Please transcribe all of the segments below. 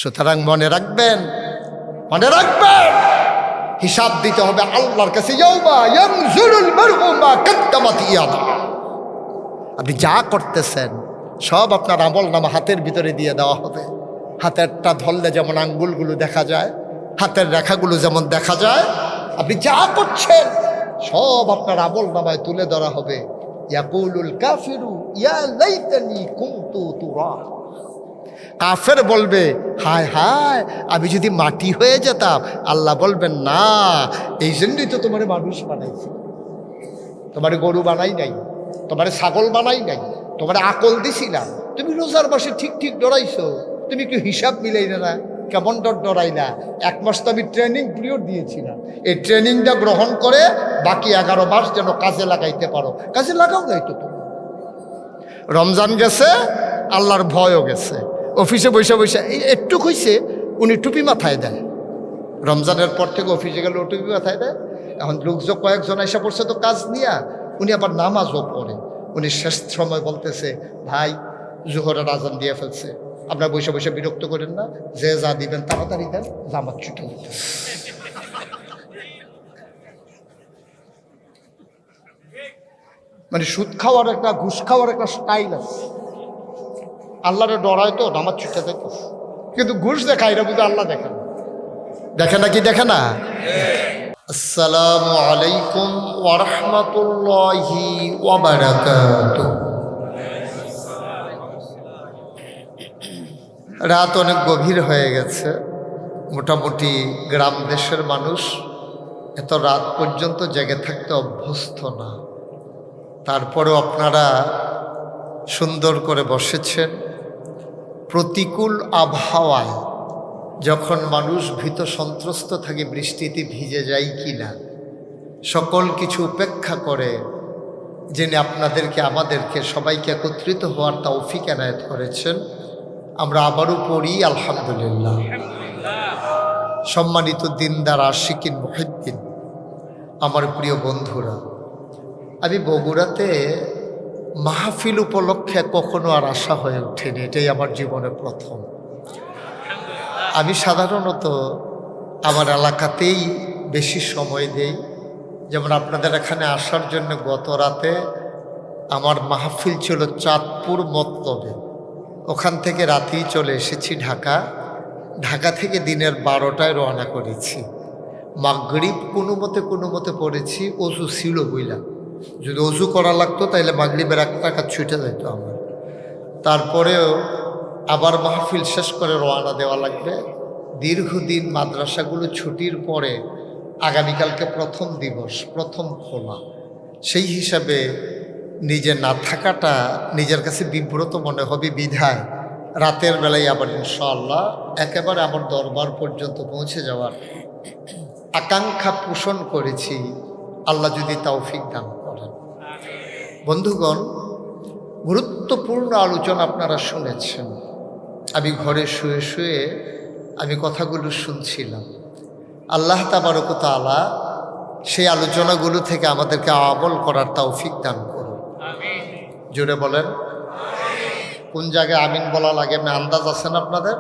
সুতরাং মনে রাখবেন, হিসাব দিতে হবে আল্লাহর কাছে। আপনি যা করতেছেন সব আপনার আমল নামা হাতের ভিতরে দিয়ে দেওয়া হবে। হাতেরটা ধরলে যেমন আঙ্গুলগুলো দেখা যায়, হাতের রেখাগুলো যেমন দেখা যায়, আপনি যা করছেন সব আপনার আমল নামায় তুলে ধরা হবে। ইয়াকুলুল কাফিরু ইয়া লাইতানি কুনতু তুরাব। কাফের বলবে, হায় হায় আমি যদি মাটি হয়ে যেতাম। আল্লাহ বলবেন, না, এই জন্যই তো তোমার মানুষ বানাইছি, তোমার গরু বানাই নাই, তোমার ছাগল বানাই নাই, তোমার আকল দিছি না। তুমি রোজার মাসে ঠিক ঠিক ডরাইছো, তুমি একটু হিসাব মিলাইলে না, কেমন ডরাই না। 1 মাস তো আমি ট্রেনিং পিরিয়ড দিয়েছিলাম, এই ট্রেনিংটা গ্রহণ করে বাকি 11 মাস যেন কাজে লাগাইতে পারো। কাজে লাগাও নাই তো তুমি। রমজান গেছে, আল্লাহর ভয়ও গেছে। অফিসে বসে বসে এই একটু হইছে, উনি টুপি মাথায় দেয়। রমজানের পর থেকে অফিসে গেলে টুপি মাথায় দেয়। এখন লোকজন কয়েকজন এসে পড়ছে তো কাজ নিয়ে, উনি আবার নামাজও পড়ে। উনি শেষ সময় বলতেছে, ভাই জোহরের আজান দিয়ে ফেলছে, আপনারা বসে বসে বিরক্ত করেন না, যে যা দিবেন তাড়াতাড়ি দেন, জামাত ছুটে দিতেছে। মানে সুদ খাওয়ার একটা, ঘুষ খাওয়ার একটা স্টাইল আছে। আল্লাহরে ডরায় তো নামাজ ছুটে যাইতেছে, কিন্তু ঘুষ দেখায় এটা বুঝে আল্লাহ দেখে না। দেখে না কি দেখে না? আসসালামু আলাইকুম ওয়া রাহমাতুল্লাহি ওয়া বারাকাতুহু। রাত অনেক গভীর হয়ে গেছে। মোটামুটি গ্রাম দেশের মানুষ এত রাত পর্যন্ত জেগে থাকতে অভ্যস্ত না। তারপরেও আপনারা সুন্দর করে বসেছেন। প্রতিকূল আবহাওয়ায় যখন মানুষ ভীত সন্ত্রস্ত থাকে, বৃষ্টিতে ভিজে যায় কি না, সকল কিছু উপেক্ষা করে যিনি আপনাদেরকে, আমাদেরকে সবাইকে একত্রিত হওয়ার তৌফিক এনায়েত করেছেন, আমরা আবারও পড়ি আলহামদুলিল্লাহ। সম্মানিত দিনদার আশিকিন মুহিব্বিন, আমার প্রিয় বন্ধুরা, আমি বগুড়াতে মাহফিল উপলক্ষে কখনো আর আশা হয়ে ওঠেনি, এটাই আমার জীবনে প্রথম। আমি সাধারণত আমার এলাকাতেই বেশি সময় দেই। যেমন আপনাদের এখানে আসার জন্য গত রাতে আমার মাহফিল ছিল চাঁদপুর মতলবে, ওখান থেকে রাতেই চলে এসেছি ঢাকা। ঢাকা থেকে দিনের 12টায় রওনা করেছি। মাগরিব কোনো মতে পড়েছি, অজু ছিল বইলা, যদি অজু করা লাগতো তাইলে মাগরিবের 1 রাকাত ছুটে যেত আমার। তারপরেও আবার মাহফিল শেষ করে রওনা দেওয়া লাগবে। দীর্ঘদিন মাদ্রাসাগুলো ছুটির পরে আগামীকালকে প্রথম দিবস, প্রথম খোলা, সেই হিসাবে নিজে না থাকাটা নিজের কাছে বিব্রত মনে হবে। বিধায় রাতের বেলায় আবার ইনশাআল্লাহ একেবারে আমার দরবার পর্যন্ত পৌঁছে যাওয়ার আকাঙ্ক্ষা পোষণ করেছি, আল্লাহ যদি তৌফিক দান করেন। বন্ধুগণ, গুরুত্বপূর্ণ আলোচনা আপনারা শুনেছেন। আমি ঘরে শুয়ে শুয়ে আমি কথাগুলো শুনছিলাম। আল্লাহ তাবারক ওয়া তাআলা সেই আলোচনাগুলো থেকে আমাদেরকে আমল করার তৌফিক দান করুন। জোরে বলেন কোন জায়গায় আমিন বলা লাগে? না আন্দাজ আছেন আপনাদের?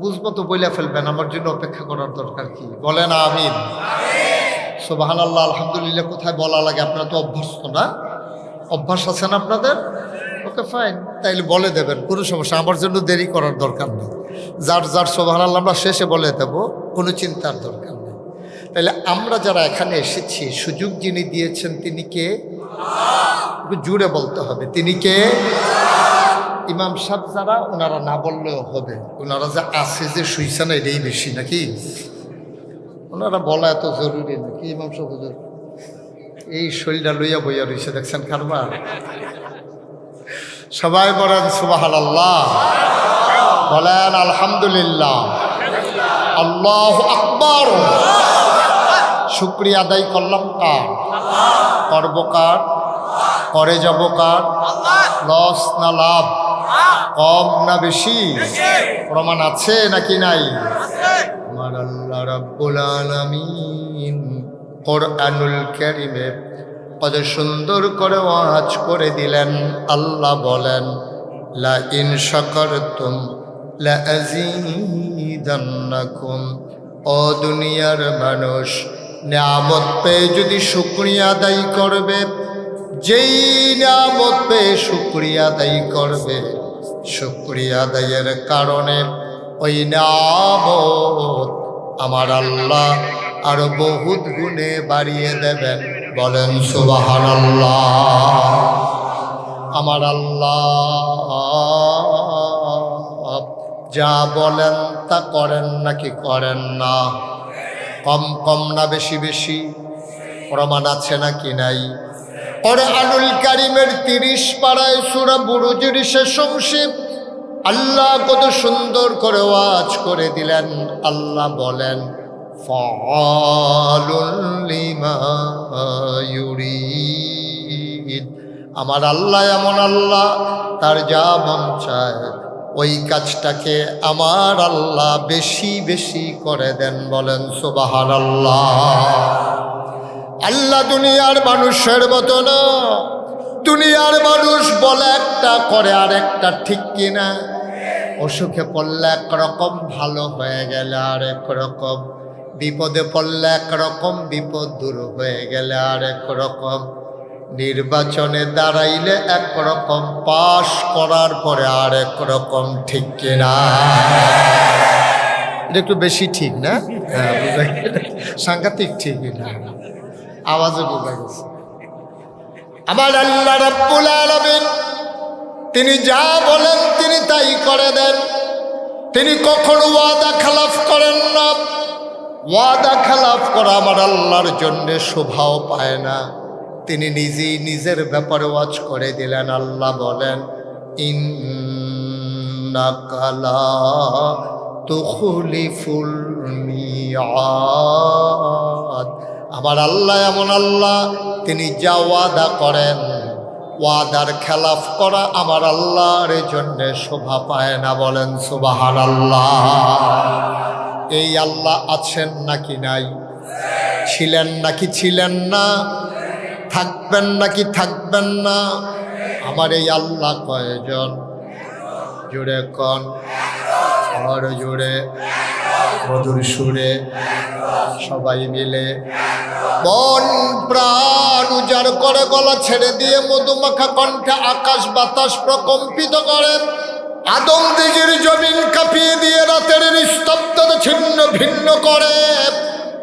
বুঝবো তো বইলা ফেলবেন, আমার জন্য অপেক্ষা করার দরকার কি? বলেন আমিন। সুবহানাল্লাহ, আলহামদুলিল্লাহ কোথায় বলা লাগে? আপনারা তো অভ্যস্ত না, অভ্যাস আছেন আপনাদের। ওকে ফাইন, তাইলে বলে দেবেন, কোনো সমস্যা, আমার জন্য দেরি করার দরকার নেই। যার যার সুবহানাল্লাহ আমরা শেষে বলে দেব, কোনো চিন্তার দরকার নেই। তাইলে আমরা যারা এখানে এসেছি, সুযোগ যিনি দিয়েছেন তিনি কে? একটু জুড়ে বলতে হবে, তিনি কে? ইমাম সাহেব যারা, ওনারা না বললেও হবে, ওনারা যে আছে যে শুইছে না এটাই বেশি নাকি? ওনারা বলা এত জরুরি নাকি? ইমাম সাহেব হুজুর এই শরীরটা লইয়া বইয়া রয়েছে, দেখছেন কারবার। সবাই বলেন সুবহানাল্লাহ, বলেন আলহামদুলিল্লাহ, আল্লাহু আকবার। শুকরিয়া আদায় করলাম কার? করব কার? করে যাব কার? লস না লাভ? কম না বেশি? প্রমাণ আছে নাকি নাই? আমার আল্লাহ রাব্বুল আলামিন কোরআনুল কারীমে কত সুন্দর করে ওয়াজ করে দিলেন। আল্লাহ বলেন, লা ইন শাকারতুম লাযীদান্নাকুম। ও দুনিয়ার মানুষ, নিয়ামত পেয়ে যদি শুকরিয়া আদায় করবে, যেই নিয়ামত পেয়ে শুকরিয়া আদায় করবে, শুকরিয়া আদায়ের কারণে ওই নিয়ামত আমার আল্লাহ আরো বহুত গুণে বাড়িয়ে দেবেন। বলেন সুবহানাল্লাহ। আমার আল্লাহ যা বলেন তা করেন নাকি করেন না? কম কম না বেশি বেশি? প্রমাণ আছে নাকি নাই? কোরআনুল কারীমের 30 পারায় সূরা বুরুজের শেষ অংশে আল্লাহ কত সুন্দর করে ওয়াজ করে দিলেন। আল্লাহ বলেন, ফাআলুল লিমা ইউরিদ। আমার আল্লাহ এমন আল্লাহ, তার যা মন চায় ওই কাজটাকে আমার আল্লাহ বেশি বেশি করে দেন। বলেন সুবহানাল্লাহ। আল্লাহ দুনিয়ার মানুষের মতো না। দুনিয়ার মানুষ বলে একটা, করে আর একটা, ঠিক কিনা? অসুখে পড়লে একরকম, ভালো হয়ে গেলে আর একরকম, বিপদে পড়লে একরকম, বিপদ দূর হয়ে গেলে আর একরকম, নির্বাচনে দাঁড়াইলে একরকম, পাশ করার পরে আর একরকম, ঠিক কিনা? এটা একটু বেশি ঠিক না? হ্যাঁ, বুঝা গেছে। সাংঘাতিক ঠিকই না, আওয়াজে বোঝা গেছে। আমার আল্লাহ রাব্বুল আলামিন তিনি যা বলেন তিনি তাই করে দেন। তিনি কখনো ওয়াদা খেলাফ করেন না। ওয়াদা খেলাফ করা আমার আল্লাহর জন্য শোভাও পায় না। তিনি নিজেই নিজের ব্যাপারে ওয়াজ করে দিলেন। আল্লাহ বলেন, ইন্নাকা লা তুখলিফুল মিআদ। আমার আল্লাহ এমন আল্লাহ, তিনি যা ওয়াদা করেন, ওয়াদার খেলাফ করা আমার আল্লাহর জন্য শোভা পায় না। বলেন সুবহানাল্লাহ। এই আল্লাহ আছেন নাকি নাই? ছিলেন নাকি ছিলেন না? থাকবেন নাকি থাকবেন না? আমার এই আল্লাহ কয়জন? জুড়ে কন, আর জুড়ে, মধুর সুরে সবাই মিলে মন প্রাণ উজাড় করে গলা ছেড়ে দিয়ে মধুমাখা কণ্ঠে আকাশ বাতাস প্রকম্পিত করে, আদম দিঘির জমিন কাঁপিয়ে দিয়ে রাতের নিস্তব্ধতা ছিন্ন ভিন্ন করে।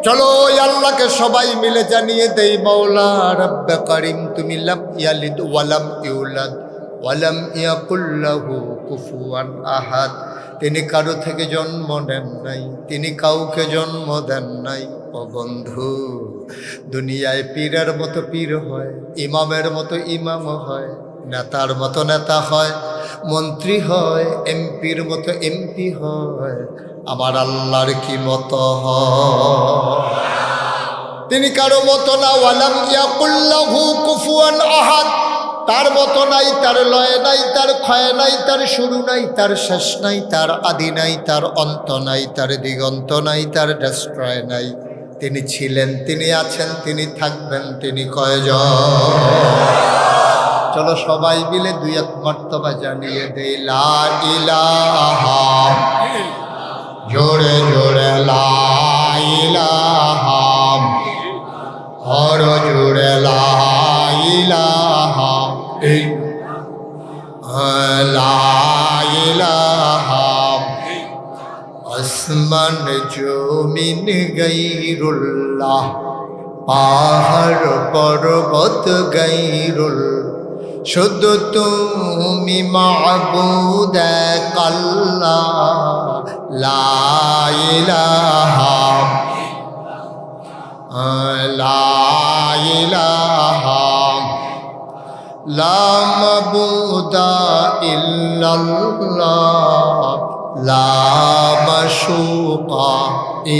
চলো ওই আল্লাহকে সবাই মিলে জানিয়ে দেই, মাওলা রব্বে করিম, তুমি লাম ইয়ালিদ ওয়ালাম ইউলাদ ওয়ালাম ইয়াকুল লাহু কুফুয়ান আহাদ। তিনি কারো থেকে জন্ম নেন নাই, তিনি কাউকে জন্ম দেন নাই। ও বন্ধু, দুনিয়ায় পীরের মতো পীর হয়, ইমামের মতো ইমাম হয়, নেতার মতো নেতা হয়, মন্ত্রী হয়, এমপির মতো এমপি হয়, আমার আল্লাহর কি মতো হয়? তিনি কারো মতো না। ওয়ালাম ইয়াকুল লাহু কুফুয়ান আহাদ। তার মতো নাই, তার লয় নাই, তার ক্ষয় নাই, তার শুরু নাই, তার শেষ নাই, তার আদি নাই, তার অন্ত নাই, তার দিগন্ত নাই, তার ডেস্ট্রয় নাই। তিনি ছিলেন, তিনি আছেন, তিনি থাকবেন, তিনি কয়জন? চলো সবাই মিলে দুই এক মর্তবা জানিয়ে দেই, লা ইলাহা, জোরে জোরে লা ইলাহা, আর জোরে লা ইলাহা, লা ইলাহা। আসমান জমিন গায়রুল্লাহ, পাহাড় পর্বত গায়রুল, শুধু তুমি মাবুদ এক আল্লাহ, লা ইলাহা, লা ইলাহা, লা মাবুদা ইল্লাল্লাহ, লা মাশুকা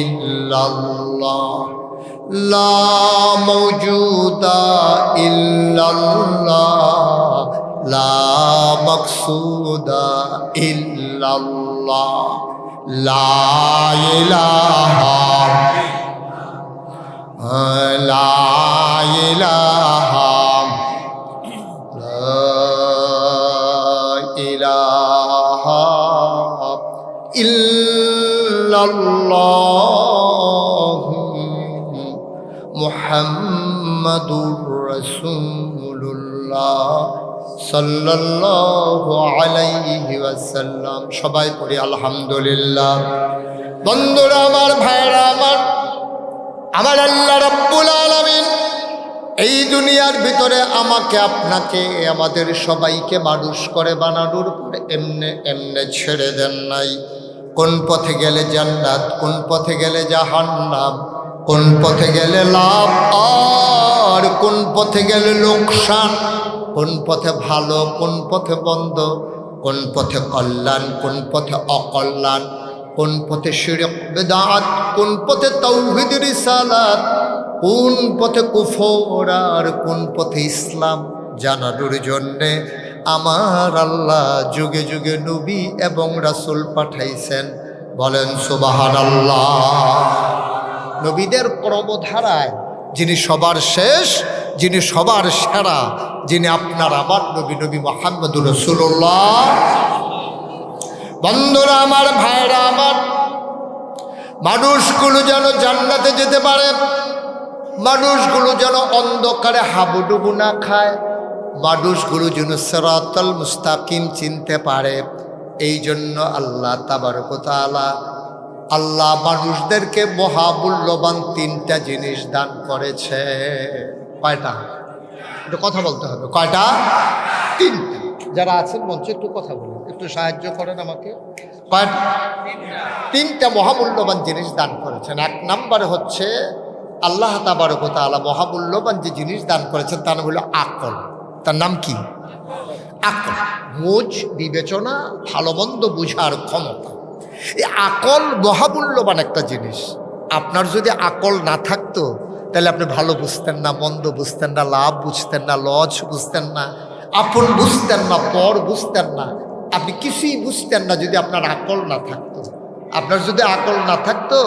ইল্লাল্লাহ, লা মওজুদা ইল্লাল্লাহ, লা মাকসুদা ইল্লাল্লাহ, লা ইলাহা, লা ইলাহা, লা ইলাহা ইল্লাল্লাহু মুহাম্মাদুর রাসূলুল্লাহ সাল্লাল্লাহু আলাইহি ওয়াসাল্লাম। সবাই পড়ি আলহামদুলিল্লাহ। বন্ধুরা আমার, ভাইরা আমার, আমার আল্লাহ রাব্বুল আলামিন এই দুনিয়ার ভিতরে আমাকে, আপনাকে, আমাদের সবাইকে মানুষ করে বানানোর পরে এমনে এমনে ছেড়ে দেন নাই। কোন পথে গেলে জান্নাত, কোন পথে গেলে জাহান্নাম, কোন পথে গেলে লাভ আর কোন পথে গেলে লোকসান, কোন পথে ভালো, কোন পথে বন্ধ, কোন পথে কল্যাণ, কোন পথে অকল্যাণ, কোন পথে শিরক বিদআত, কোন পথে তাওহীদ রিসালাত, কোন পথে কুফর আর কোন পথে ইসলাম জানানোর জন্যে আমার আল্লাহ যুগে যুগে নবী এবং রাসূল পাঠাইছেন। বলেন সুবহানাল্লাহ। নবীদের ক্রমধারায় যিনি সবার শেষ, যিনি সবার সেরা, যিনি আপনার আমার নবী, নবী মুহাম্মদুর রাসূলুল্লাহ। বন্ধুরা আমার, ভাইরা আমার, মানুষগুলো যেন জান্নাতে যেতে পারে, মানুষগুলো যেন অন্ধকারে হাবুডুবু না খায়, মানুষগুলো যেন সিরাতাল মুস্তাকিম চিনতে পারে, এই জন্য আল্লাহ তাবারক ওয়া তাআলা আল্লাহ মানুষদেরকে মহামূল্যবান তিনটা জিনিস দান করেছে। কয়টা? একটু কথা বলতে হবে। কয়টা? তিনটা। যারা আছেন মঞ্চে একটু কথা বলুন, একটু সাহায্য করেন আমাকে। কয়টা? তিনটা মহামূল্যবান জিনিস দান করেছেন। এক নম্বরে হচ্ছে আল্লাহ তাবারক ওয়া তাআলা মহামূল্যবান যে জিনিস দান করেছেন তার নাম হলো আকল। তার নাম কি? আকল। বুঝ, বিবেচনা, ভালো মন্দ বুঝার ক্ষমতা। এই আকল মহামূল্যবান একটা জিনিস। আপনার যদি আকল না থাকতো তাহলে আপনি ভালো বুঝতেন না, মন্দ বুঝতেন না, লাভ বুঝতেন না, লস বুঝতেন না, আপন বুঝতেন না, পর বুঝতেন না, আপনি কিছুই বুঝতেন না যদি আপনার আকল না থাকতো। আপনার যদি আকল না থাকতো,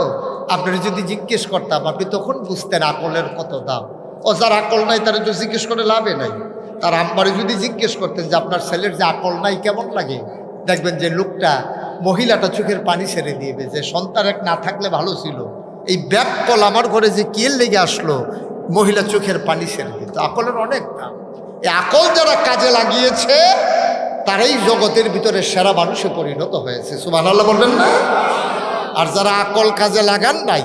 আপনার যদি জিজ্ঞেস করতাম, আপনি তখন বুঝতেন আকলের কত দাম। ও যার আকল নাই তারা তো জিজ্ঞেস করে লাভে নাই। তার আম্মারে যদি জিজ্ঞেস করতেন যে আপনার ছেলের যে আকল নাই কেমন লাগে, দেখবেন যে লোকটা, মহিলাটা চোখের পানি ছেড়ে দিয়েবে যে সন্তান এক না থাকলে ভালো ছিল, এই ব্যাগ কল আমার ঘরে যে কিয়ের লেগে আসলো, মহিলা চোখের পানি ছেড়ে দিত। আকলের অনেক দাম। এই আকল যারা কাজে লাগিয়েছে তারাই জগতের ভিতরে সেরা মানুষে পরিণত হয়েছে। সুবহানাল্লাহ বলবেন না? আর যারা আকল কাজে লাগান নাই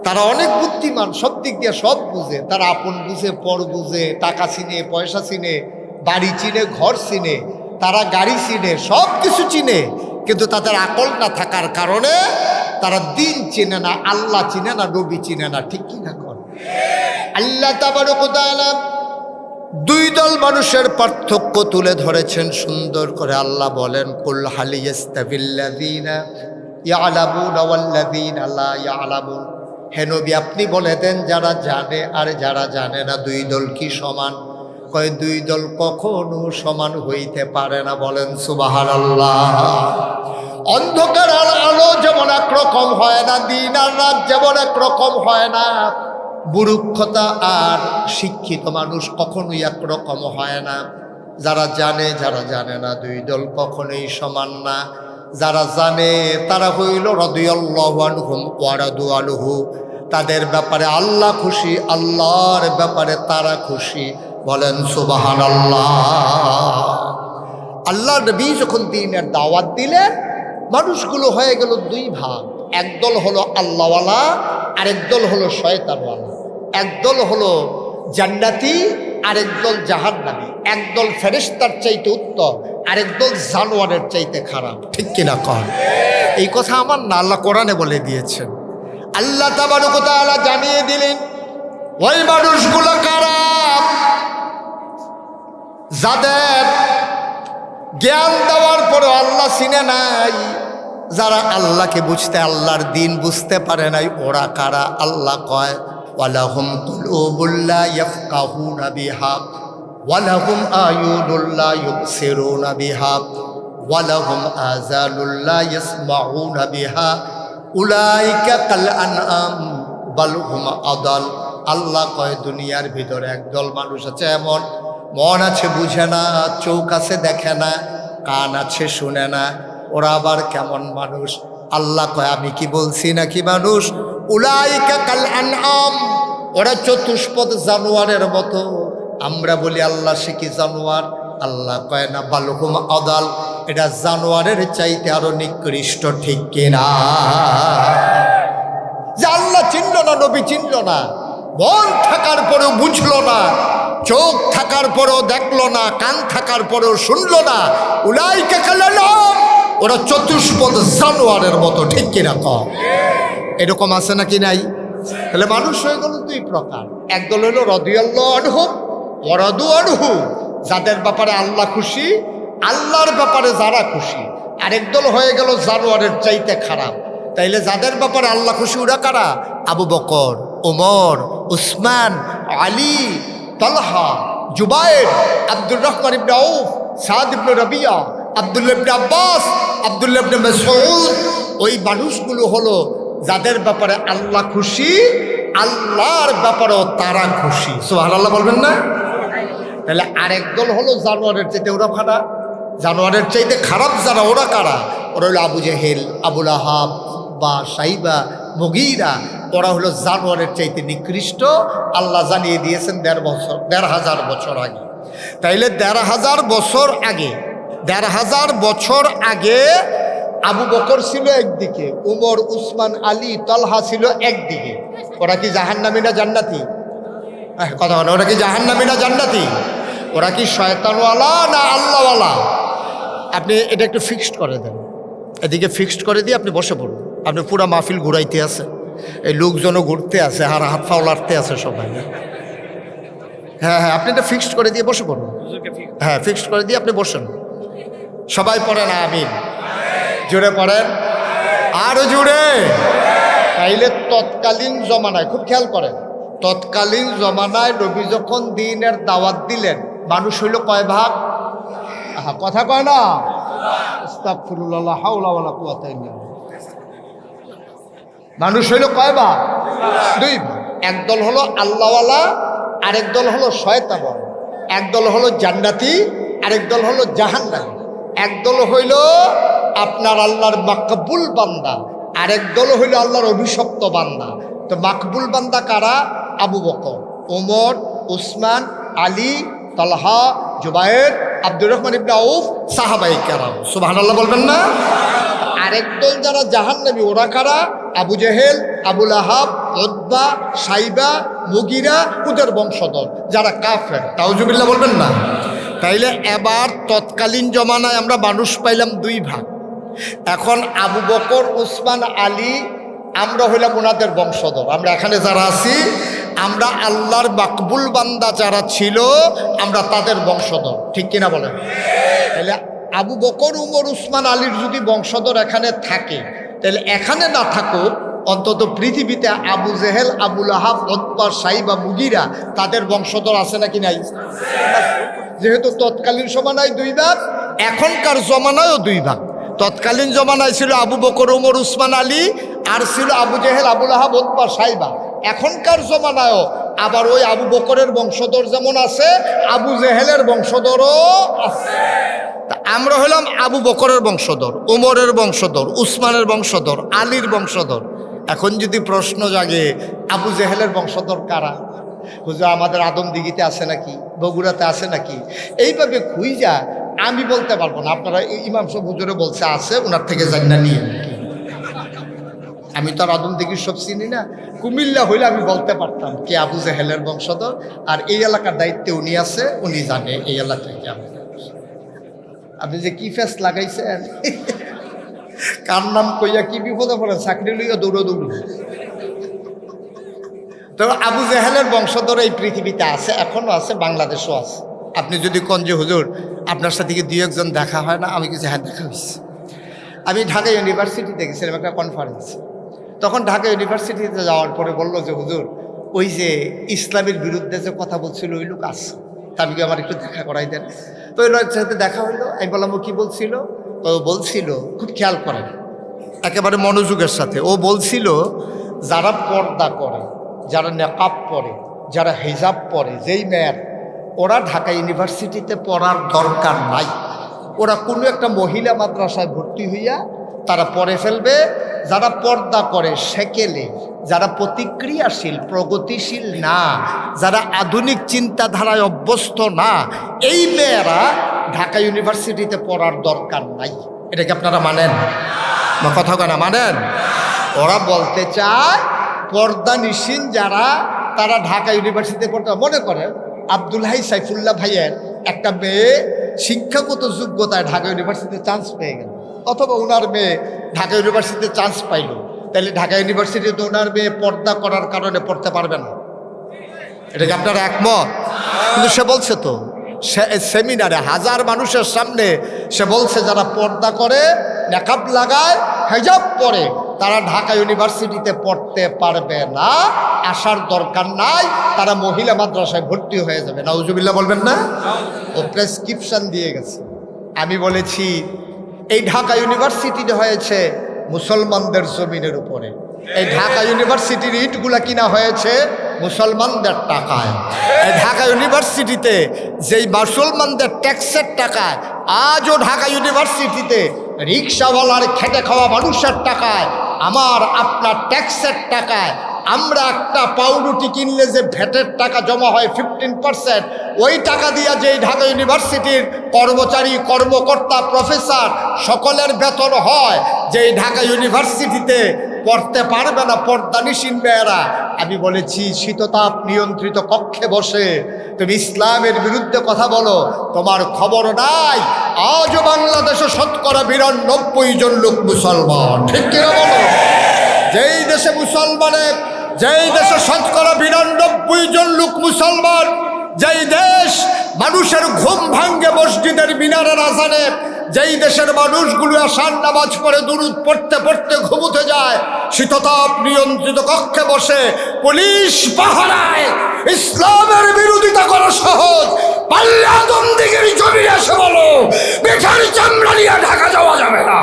তারা অনেক বুদ্ধিমান, সব দিক দিয়ে সব বুঝে, তারা আপন বুঝে, পর বুঝে, টাকা চিনে, পয়সা চিনে, বাড়ি চিনে, ঘর চিনে, তারা গাড়ি চিনে, সব কিছু চিনে, কিন্তু তাদের আকল না থাকার কারণে তারা দিন চিনে না, আল্লাহ চিনে না, নবী চিনে না। ঠিক কি না? কর আল্লাহ তাবারক ওয়া তাআলা দুই দল মানুষের পার্থক্য তুলে ধরেছেন সুন্দর করে। আল্লাহ বলেন, কুল হাল ইয়াস্তাবিল্লাযীনা ইয়ালামুনা ওয়াল্লাযীনা লা ইয়ালামুন। হে নবী, আপনি বলে দেন যারা জানে আর যারা জানে না দুই দল কি সমান? কয় দুই দল কখনো সমান হইতে পারে না। বলেন সুবহানাল্লাহ। অন্ধকার আর আলো যেমন একরকম হয় না, দিন আর রাত যেমন একরকম হয় না, মূর্খতা আর শিক্ষিত মানুষ কখনোই একরকম হয় না। যারা জানে, যারা জানে না, দুই দল কখনোই সমান না। যারা জানে তারা হইল রাদিয়াল্লাহু আনহুম ওয়া রাদু আনহু, তাদের ব্যাপারে আল্লাহ খুশি, আল্লাহর ব্যাপারে তারা খুশি। বলেন সুবহানাল্লাহ। আল্লাহ নবী যখন দ্বীনের দাওয়াত দিলেন, মানুষগুলো হয়ে গেল দুই ভাগ। একদল হলো আল্লাহওয়ালা, আরেক দল হলো শয়তানওয়ালা। একদল হলো জান্নাতি, আরেক দল জাহান্নামী। একদল ফেরেশতার চাইতে উত্তম, আরেক দল জানোয়ারের চাইতে খারাপ। ঠিক কিনা কন? এই কথা আমার না, আল্লাহ কোরআনে বলে দিয়েছেন। আল্লাহ তাবারক ওয়া তাআলা জানিয়ে দিলেন ওই মানুষগুলো কারা? যাদের জ্ঞান দেওয়ার পরও আল্লাহ চিনে নাই, যারা আল্লাহকে বুঝতে, আল্লাহর দিন বুঝতে পারে নাই, ওরা কারা? আল্লাহ কয়, ওয়ালাহুম কুলুবুল লা ইয়াফকাহুনা বিহা ওয়ালাহুম আয়ুনুল লা ইউবসিরুনা বিহা ওয়ালাহুম আযানুল লা ইয়াসমাউনা বিহা উলাইকা কাল আনআম বাল হুম আদাল। আল্লাহ কয় দুনিয়ার ভিতরে একদল মানুষ আছে এমন, মন আছে বুঝে না, চোখ আছে দেখে না, কান আছে শুনে না। ওরা আবার কেমন মানুষ? আল্লাহ কয় আমি কি বলছি নাকি মানুষ? উলাইকা কাল আনআম, ওরা চতুষ্পদ জানোয়ারের মতো। আমরা বলি আল্লাহ সে কি জানোয়ার? আল্লাহ কয় না, বালহুম আদাল, এটা জানোয়ারের চাইতে আরো নিকৃষ্ট, ঠিক কিনা? যে আল্লাহ চিনল না, নবী চিনল না, মন থাকার পরেও বুঝলো না, চোখ থাকার পরেও দেখলো না, কান থাকার পরেও শুনলো না, উলাইকা কাল আনআম, ওরা চতুষ্পদ জানোয়ারের মতো, ঠিক কিনা? কম এরকম আছে নাকি নাই? তাহলে মানুষ হয়ে গেল দুই প্রকার। একদল হলো রাদিয়াল্লাহু আনহু ওয়া রাদু আনহু, যাদের ব্যাপারে আল্লাহ খুশি, আল্লাহর ব্যাপারে যারা খুশি। আরেক দল হয়ে গেল জানোয়ারের চাইতে খারাপ। তাইলে যাদের ব্যাপারে আল্লাহ খুশি ওরা কারা? আবু বকর, ওমর, উসমান, আলী, তালহা, জুবায়ের, আব্দুর রহমান ইবনে আউফ, সাদ ইবনে রাবিয়া, আব্দুল্লাহ ইবনে আব্বাস, আব্দুল্লাহ ইবনে মাসউদ। ওই মানুষগুলো হলো যাদের ব্যাপারে আল্লাহ খুশি, আল্লাহর ব্যাপারেও তারা খুশি। সুবহানাল্লাহ বলবেন না? তাহলে আরেক দল হলো জানোয়ারের চাইতে ওরা খারাপ। জানোয়ারের চাইতে খারাপ যারা, ওরা কারা? ওরা হলো আবু জেহেল, আবুল আহাব বা সাইবা, মুগীরা। ওরা হলো জানোয়ারের চাইতে নিকৃষ্ট। আল্লাহ জানিয়ে দিয়েছেন ১,৫০০ বছর আগে। তাইলে ১,৫০০ বছর আগে, ১,৫০০ বছর আগে আবু বকর ছিল একদিকে, উমর, উসমান, আলী, তালহা ছিল একদিকে। ওরা কি জাহান্নামী না জান্নাতি? কথা বলে, ওরা কি জাহান্নামী না জান্নাতি? ওরা কি শয়তানওয়ালা না আল্লাহওয়ালা? আপনি এটা একটু ফিক্সড করে দেন, এদিকে ফিক্সড করে দিয়ে আপনি বসে পড়ুন। আপনি পুরা মাহফিল ঘুরাইতে আছে, এই লোকজনও ঘুরতে আছে, আর হাত ফাও লাড়তে আছে সবাই। হ্যাঁ হ্যাঁ, আপনি এটা ফিক্সড করে দিয়ে বসে পড়ুন। হ্যাঁ, ফিক্সড করে দিয়ে আপনি বসেন। সবাই পড়েন আমিন, জোরে পড়েন, আরো জোরে। তাইলে তৎকালীন জমানায়, খুব খেয়াল করেন, তৎকালীন জমানায় নবী যখন দ্বীনের দাওয়াত দিলেন, মানুষ হইল কয় ভাগ? কথা কয় না? আস্তাগফিরুল্লাহ, লা হাওলা ওয়ালা কুওয়াতা ইল্লা বিল্লাহ। মানুষ হইল কয় ভাগ? দুই ভাগ। একদল হলো আল্লাহওয়ালা, আরেক দল হলো শয়তানওয়ালা। একদল হলো জান্নাতি, আরেক দল হলো জাহান্নামী। একদল হইল আপনার আল্লাহর মাকবুল বান্দা, আরেক দল হইল আল্লাহর অভিশপ্ত বান্দা। তো মাকবুল বান্দা কারা? আবু বকর, ওমর, উসমান, আলী, তালহা, জুবায়ের, আব্দুর রহমান ইবনে আউফ, সাহাবায়ে কেরাম। সুবহানাল্লাহ বলবেন না? আরেক দল যারা জাহান্নামী, ওরা কারা? আবু জেহেল, আবুল আহাব, উতবা, সাইবা, মুগীরা, ওদের বংশধর যারা কাফের। তাউজুবিল্লাহ বলবেন না? তাইলে এবার তৎকালীন জমানায় আমরা মানুষ পাইলাম দুই ভাগ। এখন আবু বকর, উসমান, আলী, আমরা হইলাম ওনাদের বংশধর। আমরা এখানে যারা আছি, আমরা আল্লাহর মাকবুল বান্দা যারা ছিল, আমরা তাদের বংশধর, ঠিক কিনা বলেন? তাহলে আবু বকর, উমর, উসমান, আলীর যদি বংশধর এখানে থাকে, তাহলে এখানে না থাকুক, অন্তত পৃথিবীতে আবু জেহেল, আবুল আহাব, উতবা, সাইবা, মুগীরা, তাদের বংশধর আছে নাকি নাই? যেহেতু তৎকালীন জমানায় দুই ভাগ, এখনকার জমানায়ও দুই ভাগ। তৎকালীন জমানায় ছিল আবু বকর, উমর, উসমান, আলী, আর ছিল আবু জেহেল, আবুল আহাব, উতবা, সাইবা। এখনকার জমানায়ও আবার ওই আবু বকরের বংশধর যেমন আছে, আবু জেহেলের বংশধরও আছে। তা আমরা হলাম আবু বকরের বংশধর, উমরের বংশধর, উসমানের বংশধর, আলীর বংশধর। এখন যদি প্রশ্ন জাগে, আবু জেহেলের বংশধর কারা? হুজুর আমাদের আদমদিঘিতে আছে নাকি, বগুড়াতে আছে নাকি? এইভাবে খুঁজা আমি বলতে পারবো না। আপনারা ইমাম সাহেব হুজুরে বলছে আছে, ওনার থেকে জান্না নিয়ে। আমি তো আর আদমদিঘির সব চিনি না। কুমিল্লা হইলে আমি বলতে পারতাম কে আবু জেহেলের বংশধর, আর এই এলাকার দায়িত্বে উনি আছে, উনি জানে এই এলাকায় কে। আপনি যে কি ফেস লাগাইছেন, কার নাম কইয়া কি বিপদে পড়েন, চাকরি লইয়া দৌড়ি। তো আবু জেহেলের বংশধর এই পৃথিবীতে আছে, এখনো আছে, বাংলাদেশও আছে। আপনি যদি কোন যে হুজুর আপনার সাথে কি দুই একজন দেখা হয় না, আমি কিছু হ্যাঁ দেখা হয়েছে। আমি ঢাকা ইউনিভার্সিটিতে গেছিলাম একটা কনফারেন্স। তখন ঢাকা ইউনিভার্সিটিতে যাওয়ার পরে বললো যে হুজুর ওই যে ইসলামের বিরুদ্ধে যে কথা বলছিল ওই লোক আছে, তা আমি আমার একটু দেখা করাই দেন। তো ওই লোকের সাথে দেখা হইলো। আমি বললাম ও কী বলছিল? তো বলছিল, খুব খেয়াল করেন একেবারে মনোযোগের সাথে, ও বলছিল যারা পর্দা করে, যারা নেকাব পরে, যারা হিজাব পরে, যেই মেয়ের, ওরা ঢাকা ইউনিভার্সিটিতে পড়ার দরকার নাই। ওরা কোনো একটা মহিলা মাদ্রাসায় ভর্তি হইয়া তারা পরে ফেলবে, যারা পর্দা করে সেকেলে, যারা প্রতিক্রিয়াশীল প্রগতিশীল না, যারা আধুনিক চিন্তাধারায় অভ্যস্ত না, এই মেয়েরা ঢাকা ইউনিভার্সিটিতে পড়ার দরকার নাই। এটা কি আপনারা মানেন? কথা কেনা মানেন? ওরা বলতে চায় পর্দা নিশীন যারা, তারা ঢাকা ইউনিভার্সিটিতে পড়তে। মনে করেন আব্দুল হাই সাইফুল্লাহ ভাইয়ের একটা মেয়ে শিক্ষাগত যোগ্যতায় ঢাকা ইউনিভার্সিটিতে চান্স পেয়ে গেল, অথবা ওনার মেয়ে ঢাকা ইউনিভার্সিটিতে চান্স পাইল, তাহলে ঢাকা ইউনিভার্সিটিতে ওনার মেয়ে পর্দা করার কারণে পড়তে পারবে না। এটা কি আপনারা একমত? কিন্তু সে বলছে তো সেমিনারে হাজার মানুষের সামনে সে বলছে যারা পর্দা করে, নেকাব লাগায়, হেজাব পরে, তারা ঢাকা ইউনিভার্সিটিতে পড়তে পারবে না, আসার দরকার নাই, তারা মহিলা মাদ্রাসায় ভর্তি হয়ে যাবে। নাউজুবিল্লাহ বলবেন না? ও প্রেসক্রিপশন দিয়ে গেছে। আমি বলেছি এই ঢাকা ইউনিভার্সিটিতে হয়েছে মুসলমানদের জমিনের উপরে। এই ঢাকা ইউনিভার্সিটির ইটগুলা কিনা হয়েছে মুসলমানদের টাকায়। এই ঢাকা ইউনিভার্সিটিতে যেই মুসলমানদের ট্যাক্সের টাকায়, আজও ঢাকা ইউনিভার্সিটিতে রিক্সাওয়ালার খেটে খাওয়া মানুষের টাকায়, আমার আপনার ট্যাক্সের টাকায়, আমরা একটা পাউরুটি কিনলে যে ভ্যাটের টাকা জমা হয় 15%, ওই টাকা দিয়া যেই ঢাকা ইউনিভার্সিটির কর্মচারী, কর্মকর্তা, প্রফেসর সকলের বেতন হয়, যেই ঢাকা ইউনিভার্সিটিতে পড়তে পারবে না পর্দানিসীন মেয়েরা। আমি বলেছি শীততাপ নিয়ন্ত্রিত কক্ষে বসে তুমি ইসলামের বিরুদ্ধে কথা বলো, তোমার খবর নাই আজও বাংলাদেশে 92% জন লোক মুসলমান। ঠিক কিনা বলো? যেই দেশে মুসলমানের, যেই দেশে 92% জন লোক মুসলমান, যেই দেশ মানুষের ঘুম ভাঙ্গে মসজিদের মিনারের আজানে, যেই দেশের মানুষগুলো আসার নামাজ পড়ে দুরুদ পড়তে পড়তে ঘুমুতে যায়, শীততাপ নিয়ন্ত্রিত কক্ষে বসে পুলিশ পাহারায় ইসলামের বিরোধিতা করা সহজ, পাল্লা দমদিগির জমিনে এসে বলো বেঠার চামড়া নিয়ে ঢাকা যাওয়া যাবে না।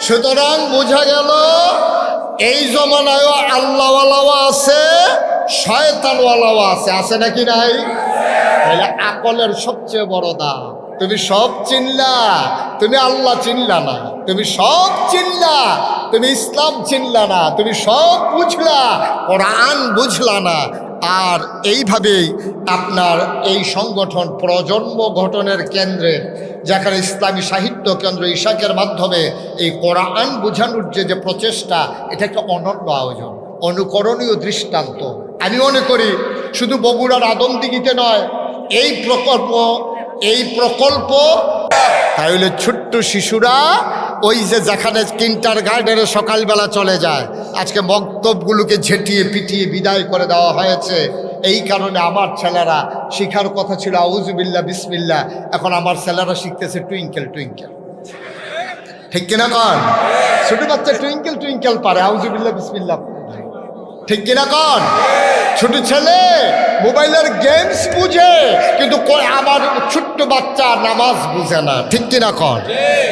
সুতরাং বোঝা গেল এই জমানায়ও আল্লাহওয়ালাও আছে, শয়তানওয়ালাও আছে। আছে নাকি নাই? তাহলে আকলের সবচেয়ে বড় দাম। তুমি সব চিনলা, তুমি আল্লাহ চিনলা না। তুমি সব চিনলা, তুমি ইসলাম চিনলা না। তুমি সব বুঝলা, কোরআন বুঝলা না। আর এইভাবেই আপনার এই সংগঠন প্রজন্ম গঠনের কেন্দ্রে, যেখানে ইসলামী সাহিত্য কেন্দ্র ইশাকের মাধ্যমে এই কোরআন বোঝানোর যে প্রচেষ্টা, এটা একটা অনন্য আয়োজন, অনুকরণীয় দৃষ্টান্ত। আমি মনে করি শুধু বগুড়ার আদমদিঘিতে নয়, এই প্রকল্প তাহলে ছোট্ট শিশুরা ওই যে যেখানে কিন্টার গার্ডেনে সকালবেলা চলে যায়, আজকে মক্তবগুলোকে ঝেঁটিয়ে পিটিয়ে বিদায় করে দেওয়া হয়েছে। এই কারণে আমার ছেলেরা শিখার কথা ছিল আউযুবিল্লাহ বিসমিল্লাহ, এখন আমার ছেলেরা শিখতেছে টুইঙ্কেল টুইঙ্কেল। ঠিক কিনা কন? ছোট বাচ্চা টুইঙ্কেল টুইঙ্কেল পারে, আউযুবিল্লাহ বিসমিল্লাহ। ঠিক কিনা কন? ছোট ছেলে মোবাইলের গেমস বুঝে, কিন্তু আমার ছোট্ট বাচ্চা নামাজ বুঝে না। ঠিক কিনা কন?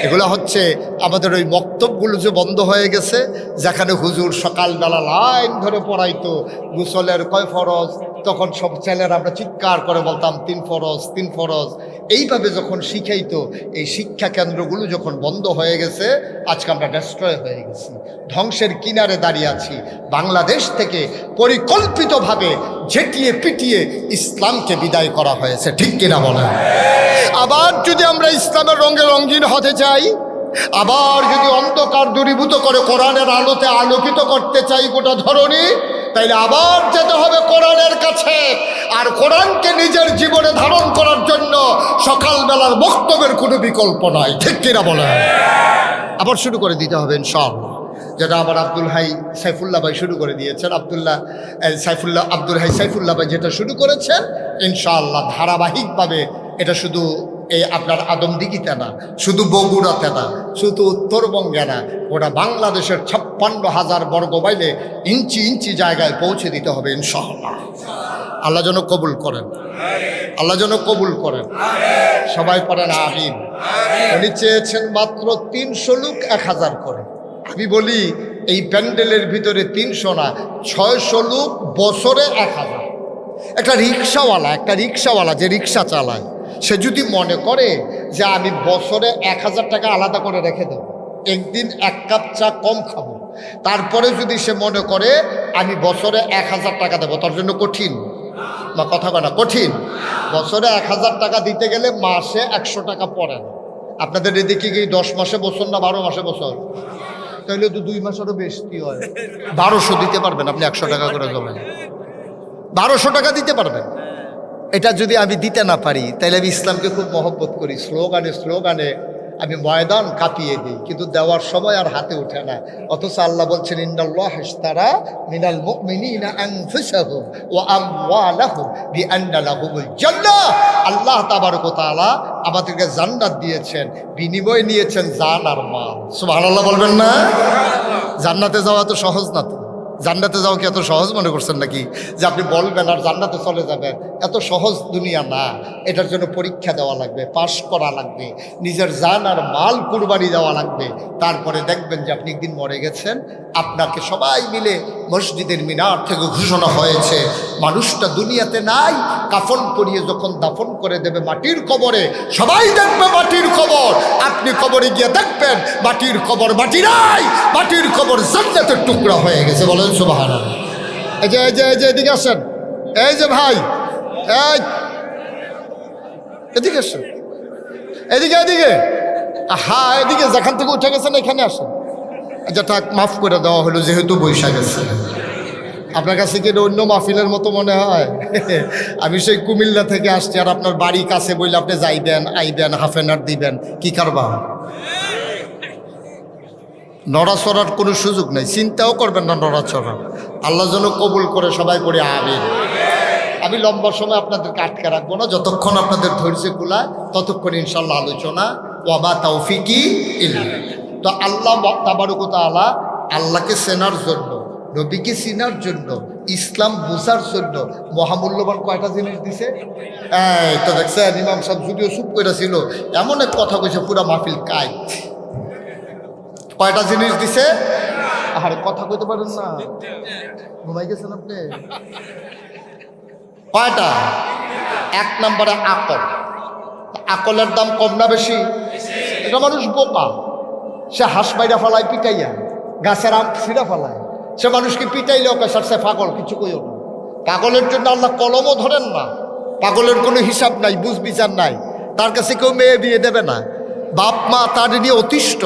এগুলো হচ্ছে আমাদের ওই মক্তবগুলো যে বন্ধ হয়ে গেছে, যেখানে হুজুর সকালবেলা লাইন ধরে পড়াইতো গোসলের কয় ফরজ, তখন সব ছেলেরা আমরা চিৎকার করে বলতাম 3 ফরজ 3 ফরজ। এইভাবে যখন শিখাইতো, এই শিক্ষা কেন্দ্রগুলো যখন বন্ধ হয়ে গেছে, আজকে আমরা ডেস্ট্রয় হয়ে গেছি, ধ্বংসের কিনারে দাঁড়িয়ে আছি। বাংলাদেশ থেকে পরিকল্পিতভাবে ঝেঁটিয়ে পিটিয়ে ইসলামকে বিদায় করা হয়েছে। ঠিক কিনা বলেন? আবার যদি আমরা ইসলামের রঙে রঙিন হতে চাই, আবার যদি অন্ধকার দূরীভূত করে কোরআনের আলোতে আলোকিত করতে চাই গোটা ধরনী, তাইলে আবার যেতে হবে কোরআনের কাছে। আর কোরআনকে নিজের জীবনে ধারণ করার জন্য সকালবেলার বক্তব্যের কোনো বিকল্প নাই। ঠিক কিনা বলেন? আবার শুরু করে দিতে হবে ইনশাআল্লাহ, যেটা আবার আব্দুল হাই সাইফুল্লাহ ভাই শুরু করে দিয়েছেন। আব্দুল হাই সাইফুল্লাহ ভাই যেটা শুরু করেছেন, ইনশাআল্লাহ ধারাবাহিকভাবে এটা শুধু এই আপনার আদমদিঘিতে না, শুধু বগুড়াতে না, শুধু উত্তরবঙ্গে না, ওটা বাংলাদেশের 56,000 বর্গ মাইলে ইঞ্চি ইঞ্চি জায়গায় পৌঁছে দিতে হবে ইনশাআল্লাহ। আল্লাহ যেন কবুল করেন, আল্লাহ যেন কবুল করেন। সবাই পড়েন আমিন। উনি চেয়েছেন মাত্র 300 লোক 1000 করে। আমি বলি এই প্যান্ডেলের ভিতরে 300 না 600 লোক, বছরে 1000। একটা রিক্সাওয়ালা যে রিক্সা চালায়, সে যদি মনে করে যে আমি বছরে 1000 টাকা আলাদা করে রেখে দেব, একদিন 1 কাপ চা কম খাবো, তারপরে যদি সে মনে করে আমি বছরে 1000 টাকা দেবো, তার জন্য কঠিন বা কথা কয় না কঠিন। বছরে 1000 টাকা দিতে গেলে মাসে 100 টাকা পড়ে না। আপনাদের এদিকে কি 10 মাসে বছর না 12 মাসে বছর? তাহলে তো 2 মাসেরও বেশি হয়। 1200 দিতে পারবেন আপনি 100 টাকা করে জমায়, 1200 টাকা দিতে পারবেন। এটা যদি আমি দিতে না পারি তাহলে আমি ইসলামকে খুব মহব্বত করি, স্লোগানে আমি ময়দান কাঁপিয়ে দিই, কিন্তু দেওয়ার সময় আর হাতে ওঠে না। অথচ আল্লাহ বলছেন ইন্নাল্লাহ ইশতারা মিনাল মুমিনিনা আনফুসাহুম ওয়া আমওয়ালাহুম বিআন্না লাহুমুল জান্নাহ। আল্লাহ তাবারক ওয়া তাআলা আমাদেরকে জান্নাত দিয়েছেন, বিনিময় নিয়েছেন জান আর মাল। সুবহানাল্লাহ বলবেন না? জান্নাতে যাওয়া তো সহজ না। তো জান্নাতে যাওয়া কি এত সহজ মনে করছেন নাকি যে আপনি বলবেন আর জান্নাতে চলে যাবেন? এত সহজ দুনিয়া না। এটার জন্য পরীক্ষা দেওয়া লাগবে, পাশ করা লাগবে, নিজের জান আর মাল কুরবানি দেওয়া লাগবে। তারপরে দেখবেন যে আপনি একদিন মরে গেছেন, আপনাকে সবাই মিলে মসজিদের মিনার থেকে ঘোষণা হয়েছে মানুষটা দুনিয়াতে নাই। কাফন পরিয়ে যখন দাফন করে দেবে মাটির কবরে, সবাই দেখবে মাটির কবর। আপনি কবরে গিয়ে দেখবেন মাটির কবর মাটি নাই, মাটির কবর জান্নাতের টুকরা হয়ে গেছে। বলেন সুবহানাল্লাহ। এই যে এদিকে আসেন, এই যে ভাই, এই এদিকে আসেন, এদিকে হ্যাঁ এদিকে, যেখান থেকে উঠে গেছেন এখানে আসেন। আচ্ছা থাক, মাফ করে দেওয়া হলো যেহেতু বৈশাখ গেছে। আপনার কাছে কি অন্য মাহফিলের মতো মনে হয়? আমি সেই কুমিল্লা থেকে আসছি, আর আপনার বাড়ি কাছে বললে আপনি যাইবেন আইবেন, হাফ এন আওয়ার দিবেন, কি কারবার? নড়াচড়ার কোনো সুযোগ নেই, চিন্তাও করবেন না নড়াচড়ার। আল্লাহ যেন কবুল করে, সবাই পড়ে আমিন। আমি লম্বা সময় আপনাদেরকে আটকে রাখবো না, যতক্ষণ আপনাদের ধৈর্য কুলায় ততক্ষণ ইনশাল্লাহ আলোচনা। ওয়ামা তাওফিকি ইল্লা। তো আল্লাহ তাবারক ওয়া তাআলা আল্লাহকে চেনার জন্য, নবীকে চিনার জন্য, ইসলাম বুঝার জন্য মহামূল্যবান কয়টা জিনিস দিছে। এই তো দেখছেন ইমাম সাহেব যদিও চুপ করে ছিল, এমন এক কথা কইছে পুরা মাহফিল কাই। কয়টা জিনিস দিছে? আরে কথা কইতে পারেন না, ঘুমাই গেছেন আপনি? কয়টা? 1 নম্বরে আকল। আকলের দাম কম না বেশি? এটা মানুষ বোকা, সে হাঁস বাইরা ফেলায় পিটাইয়া, গাছের আম ছিঁড়া ফেলায়, সে মানুষকে পিটাইলেও পেশার সে পাগল, কিছু কইও না। পাগলের জন্য আল্লাহ কলমও ধরেন না। পাগলের কোনো হিসাব নাই, বুঝ বিচার নাই, তার কাছে কেউ মেয়ে বিয়ে দেবে না, বাপ মা তার নিয়ে অতিষ্ঠ।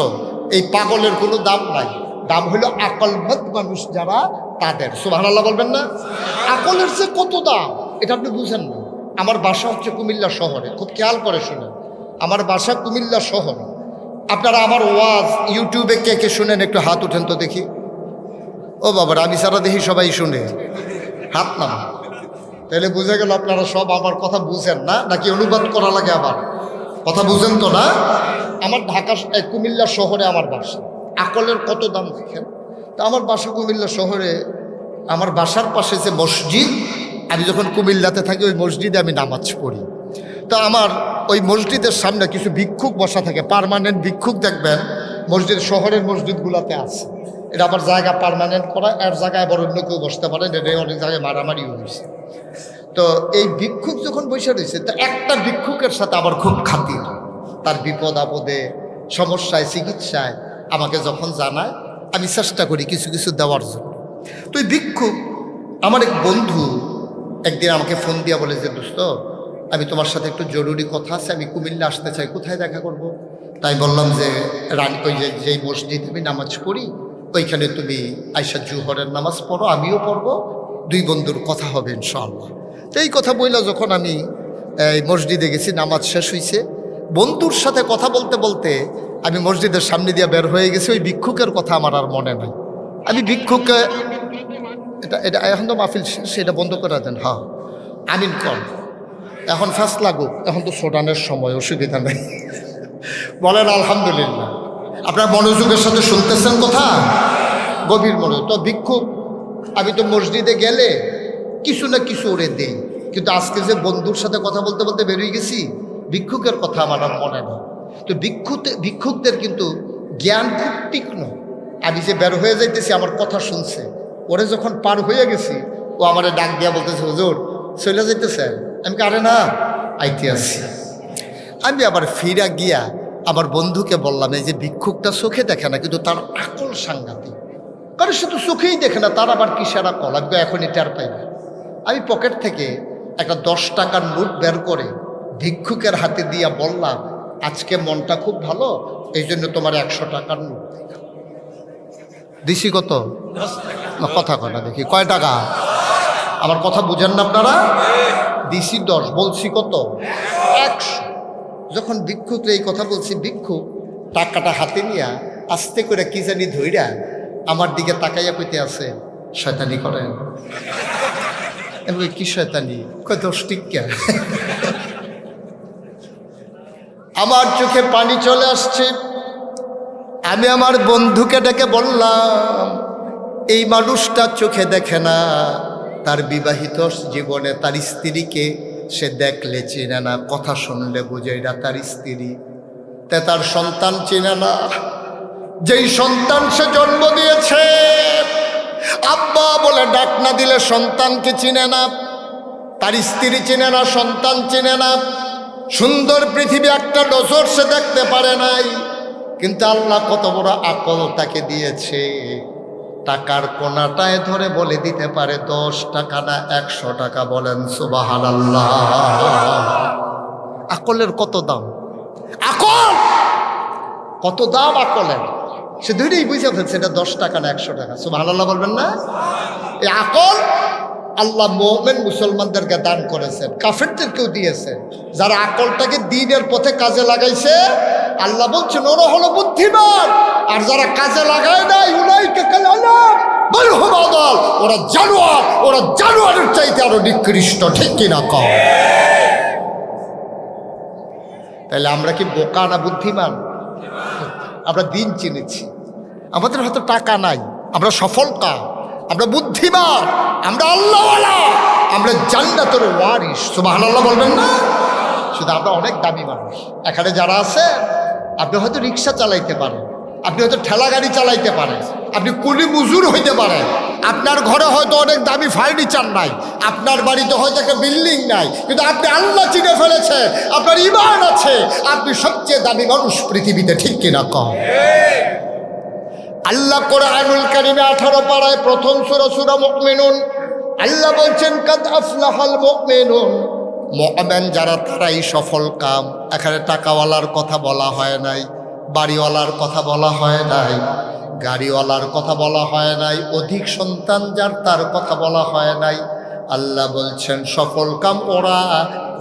এই পাগলের কোনো দাম নাই, দাম হলো আকলমত মানুষ যারা, তাদের। সুবহানাল্লাহ বলবেন না? আকলের যে কত দাম এটা আপনি বুঝেন না। আমার বাসা হচ্ছে কুমিল্লা শহরে, খুব খেয়াল করে শুনেন, আমার বাসা কুমিল্লা শহরে। আপনারা আমার ওয়াজ ইউটিউবে কে কে শুনেন একটু হাত উঠেন তো দেখি। ও বাবার, আমি সারা দেখি সবাই শুনে, হাত না। তাহলে বুঝে গেল আপনারা সব আমার কথা বুঝেন না, নাকি অনুবাদ করা লাগে আবার? কথা বুঝেন তো না? আমার ঢাকা কুমিল্লা শহরে আমার বাসা। আকলের কত দাম দেখেন। তা আমার বাসা কুমিল্লা শহরে, আমার বাসার পাশে যে মসজিদ, আমি যখন কুমিল্লাতে থাকি ওই মসজিদে আমি নামাজ পড়ি। তো আমার ওই মসজিদের সামনে কিছু ভিক্ষুক বসা থাকে, পার্মানেন্ট ভিক্ষুক দেখবেন মসজিদ, শহরের মসজিদগুলোতে আছে। এটা আবার জায়গা পার্মানেন্ট করা, এর জায়গায় আবার অন্য কেউ বসতে পারেন, এটা অনেক জায়গায় মারামারিও হয়েছে। তো এই ভিক্ষুক যখন বসে রয়েছে, তো একটা ভিক্ষুকের সাথে আমার খুব খাতির। তার বিপদ আপদে, সমস্যায়, চিকিৎসায় আমাকে যখন জানায়, আমি চেষ্টা করি কিছু কিছু দেওয়ার জন্য। তো এই ভিক্ষুক, আমার এক বন্ধু একদিন আমাকে ফোন দিয়া বলে যে দোস্ত, আমি তোমার সাথে একটু জরুরি কথা আছে, আমি কুমিল্লা আসতে চাই, কোথায় দেখা করব? তাই বললাম যে ওই যেই মসজিদে আমি নামাজ পড়ি ওইখানে তুমি আয়সা জুহরের নামাজ পড়ো, আমিও পড়বো, 2 বন্ধুর কথা হবে ইনশাআল্লাহ। তো এই কথা বইলা যখন আমি এই মসজিদে গেছি, নামাজ শেষ হয়েছে, বন্ধুর সাথে কথা বলতে বলতে আমি মসজিদের সামনে দিয়ে বের হয়ে গেছি। ওই ভিক্ষুকের কথা আমার আর মনে নাই। আমি ভিক্ষুককে এটা এখন তো মাহফিল সেটা বন্ধ করে দেন। হ্যাঁ আমিন কর, এখন ফার্স্ট লাগুক, এখন তো সোডানের সময়, অসুবিধা নেই। বলেন আলহামদুলিল্লাহ। আপনার মনোযোগের সাথে শুনতেছেন কথা, গভীর মনোযোগ। তো ভিক্ষুক, আমি তো মসজিদে গেলে কিছু না কিছু ওরে দেই, কিন্তু আজকে যে বন্ধুর সাথে কথা বলতে বলতে বেরিয়ে গেছি, ভিক্ষুকের কথা আমার আর মনে নেই। তো ভিক্ষুকদের কিন্তু জ্ঞান খুব তীক্ষ্ণ, আমি যে বের হয়ে যাইতেছি আমার কথা শুনছে, ওরে যখন পার হয়ে গেছি ও আমারে ডাক দিয়া বলতেছে, হুজুর চলে যাইতেছেন? আমি আরে না, আইতে আসছি। আমি আবার ফিরা গিয়া আমার বন্ধুকে বললাম, এই যে ভিক্ষুকটা চোখে দেখে না কিন্তু তার আকল সাংঘাতিক, কারণ সে তো চোখেই দেখে না, তার আবার কিসের আকল, আমি এখনই টের পাইবে। আমি পকেট থেকে একটা 10 টাকার নোট বের করে ভিক্ষুকের হাতে দিয়া বললাম, আজকে মনটা খুব ভালো, এই জন্য তোমার 100 টাকার নোট দিছি। কত? কথা কটা দেখি, কয় টাকা? আমার কথা বুঝেন না আপনারা? দিছি 10, বলছি কত? 100। যখন ভিক্ষুক এই কথা বলছি, ভিক্ষুক টাকাটা হাতে নিয়া আস্তে করে কি জানি ধইরা আমার দিকে তাকাইয়া কইতে আছে, শয়তানি করেন? কি শয়তানি? কয় 10 টিকা। আমার চোখে পানি চলে আসছে। আমি আমার বন্ধুকে ডেকে বললাম, এই মানুষটা চোখে দেখে না, তার বিবাহিত জীবনে তার স্ত্রীকে সে দেখলে চিনে না, কথা শুনলে বুঝে এটা তার স্ত্রী, তার সন্তান চিনে না, যেই সন্তান সে জন্ম দিয়েছে আব্বা বলে ডাক না দিলে সন্তানকে চিনে না, তার স্ত্রী চিনে না, সন্তান চিনে না, সুন্দর পৃথিবী একটা নজর সে দেখতে পারে নাই। কিন্তু আল্লাহ কত বড় আকল তাকে দিয়েছে, টাকার কোনাটায় ধরে বলে দিতে পারে 10 টাকা না 100 টাকা। বলেন সুবহানাল্লাহ। আকলের কত দাম! আকল কত দাম আকলের! সে দুইটাই বুঝে ফেলছে, এটা 10 টাকা না 100 টাকা। সুবহানাল্লাহ বলবেন না? এই আকল আল্লাহ মুমিন মুসলমানদেরকে দান করেছেন, কাফেরদেরকেও দিয়েছেন। যারা আকলটাকে দ্বীনের পথে কাজে লাগাইছে আল্লাহ বলছেন ওরা হলো বুদ্ধিমান, আর যারা কাজে লাগায় নাই উলাইকা কাল আনাম বাল হুম আদাল, ওরা জানোয়ার, ওরা জানোয়ারের চাইতে আরো নিকৃষ্ট। ঠিক কিনা কও? তাহলে আমরা কি বোকা না বুদ্ধিমান? আমরা দিন চিনেছি, আমাদের হয়তো টাকা নাই, আমরা সফলতা, আমরা বুদ্ধিমান, আমরা আল্লাহওয়ালা, আমরা জান্নাতের ওয়ারিস। সুবহানাল্লাহ বলবেন না? শুধু আমরা অনেক দামি মানুষ। এখানে যারা আছে, আপনি হয়তো রিক্সা চালাইতে পারেন, আপনি হয়তো ঠেলা গাড়ি চালাইতে পারেন, আপনি কুলি মজুর হইতে পারেন, আপনার ঘরে হয়তো অনেক দামি ফার্নিচার নাই, আপনার বাড়িতে হয়তো একটা বিল্ডিং নাই, কিন্তু আপনি আল্লাহ চিনে ফেলেছেন, আপনার ঈমান আছে, আপনি সবচেয়ে দামি মানুষ পৃথিবীতে। ঠিক কিনা কম? আল্লাহ কোরআনুল কারীমে 18 পারায় প্রথম সূরা সূরা মুমিনুন আল্লাহ বলছেন কাদ আফলাহাল মুমিনুন, মুমিন যারা তারাই সফল কাম। এখানে টাকাওয়ালার কথা বলা হয় নাই, বাড়িওয়ালার কথা বলা হয় নাই, গাড়িওয়ালার কথা বলা হয় নাই, অধিক সন্তান যার তার কথা বলা হয় নাই। আল্লাহ বলছেন সফল কাম ওরা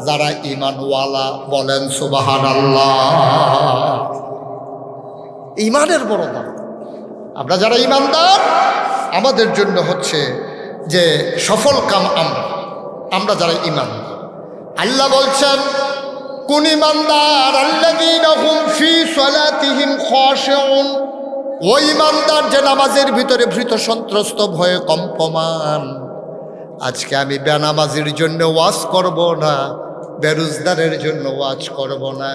যারা ঈমানওয়ালা। বলেন সুবহানাল্লাহ। ঈমানের বড় দাম। আমরা যারা ঈমানদার, আমাদের জন্য হচ্ছে যে সফল কাম আমরা যারা ঈমানদার। আল্লাহ বলছেন কোন ঈমানদার? আল্লাযীনা হুম ফি সালাতিহিম খাশিউন, ওই ঈমানদার যে নামাজের ভিতরে ভীত সন্ত্রস্ত, ভয়ে কম্পমান। আজকে আমি বেনামাজির জন্য ওয়াজ করব না, বেরোজগারের জন্য ওয়াজ করব না।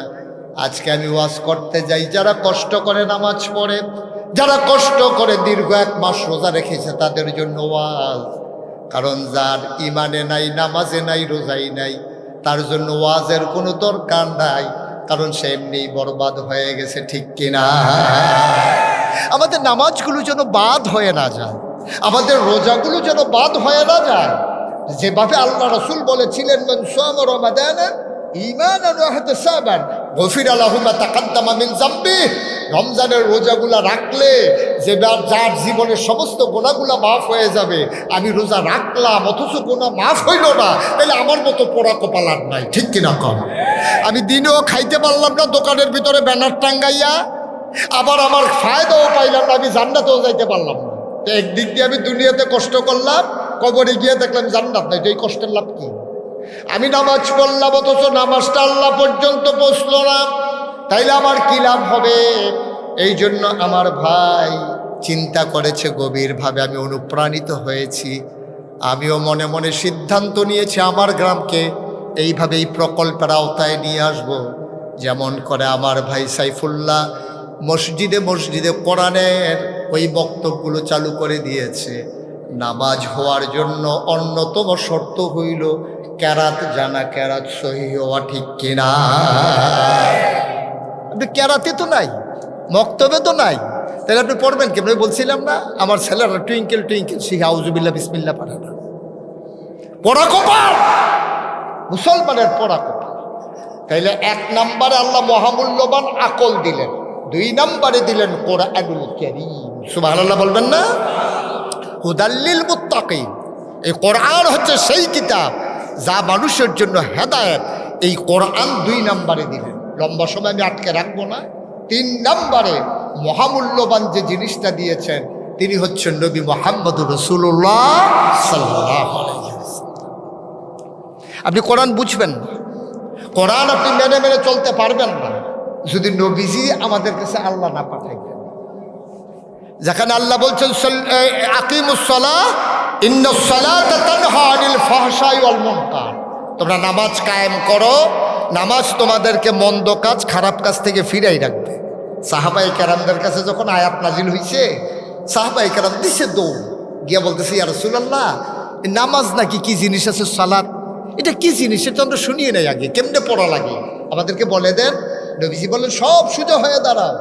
আজকে আমি ওয়াজ করতে যাই যারা কষ্ট করে নামাজ পড়ে, যারা কষ্ট করে দীর্ঘ 1 মাস রোজা রেখেছে তাদের জন্য ওয়াজ। কারণ যার ইমানে নাই, নামাজে নাই, রোজাই নাই, তার জন্য ওয়াজের কোনো দরকার নাই, কারণ সে এমনি বরবাদ হয়ে গেছে। ঠিক কিনা? আমাদের নামাজগুলো যেন বাদ হয়ে না যায়, আমাদের রোজাগুলো যেন বাদ হয়ে না যায়। যেভাবে আল্লাহ রাসূল বলেছিলেন মান সামা রমাদানা ঈমানান ওয়া ইহতিসাবান গফিরা লাহু মা তাকাদ্দামা মিন যামবিহি, রমজানের রোজাগুলা রাখলে যে যার জীবনের সমস্ত গুনাহগুলা মাফ হয়ে যাবে। আমি রোজা রাখলাম অথচ গুনাহ মাফ হইল না, তাহলে আমার মতো পোড়া কপাল আর নাই। ঠিক কিনা কম? আমি দিনেও খাইতে পারলাম না দোকানের ভিতরে ব্যানার টাঙ্গাইয়া, আবার আমার ফায়দাও পাইলাম না, আমি জান্নাতেও যাইতে পারলাম না। একদিক দিয়ে আমি দুনিয়াতে কষ্ট করলাম, কবরে গিয়ে দেখলাম জান্নাত নাই, তো এই কষ্টের লাভ কি? আমি নামাজ পড়লাম অথচ নামাজটা আল্লাহ পর্যন্ত পৌঁছলো না, তাইলে আমার কি লাভ হবে? এই জন্য আমার ভাই চিন্তা করেছে গভীরভাবে, আমি অনুপ্রাণিত হয়েছি। আমিও মনে মনে সিদ্ধান্ত নিয়েছি আমার গ্রামকে এইভাবে এই প্রকল্পের আওতায় নিয়ে আসব। যেমন করে আমার ভাই সাইফুল্লাহ মসজিদে মসজিদে কোরআনের ওই বক্তব্যগুলো চালু করে দিয়েছে। নামাজ হওয়ার জন্য অন্যতম শর্ত হইল কেরাত জানা, কেরাত সহি হওয়া, ঠিক কিনা? আপনি কেরাতে তো নাই, মক্তবে তো নাই, তাহলে আপনি পড়বেন কেমন? বলছিলাম না আমার ছেলেরা টুইঙ্কেল টুইঙ্কেল শিখে আউজুবিল্লাহ বিসমিল্লাহ পারে না। পড়া কপাল, মুসলমানের পড়া কপাল। তাইলে 1 নম্বরে আল্লাহ মহামূল্যবান আকল দিলেন, 2 নম্বরে দিলেন কোরআনুল কারীম। সুবহানাল্লাহ বলবেন না? হুদাল্লিল মুত্তাকিন। এই কোরআন হচ্ছে সেই কিতাব যা মানুষের জন্য হেদায়েত। এই কোরআন 2 নম্বরে দিলেন। লম্বা সময় আমি আটকে রাখবো না। 3 নম্বরে মহামূল্যবান যে জিনিসটা দিয়েছেন তিনি হচ্ছেন নবী মুহাম্মদুর রাসূলুল্লাহ সাল্লাল্লাহু আলাইহি ওয়াসাল্লাম। আপনি কোরআন বুঝবেন না, কোরআন আপনি মেনে মেনে চলতে পারবেন না যদি নবীজি আমাদের কাছে আল্লাহ না পাঠাইতেন। যেখানে আল্লাহ বলছেন আকিমুস সালাহ ইন্নাস সালাতা তানহা আনিল ফাহশাই ওয়াল মুনকার, তোমরা নামাজ কায়েম করো, নামাজ তোমাদেরকে মন্দ কাজ খারাপ কাজ থেকে ফিরাই রাখবে। সাহাবায়ে কেরামদের কাছে যখন আয়াত নাজিল হইছে, সাহাবায়ে কেরাম দিছে দৌড় গিয়া বলতেছে, ইয়া রাসূলুল্লাহ, নামাজ নাকি কি জিনিস আছে, সালাত এটা কি জিনিস, এটা আমরা শুনিয়ে নাই আগে, কেমনে পড়া লাগে আমাদেরকে বলে দেন। নবীজি বলেন, সব সোজা হয়ে দাঁড়াও,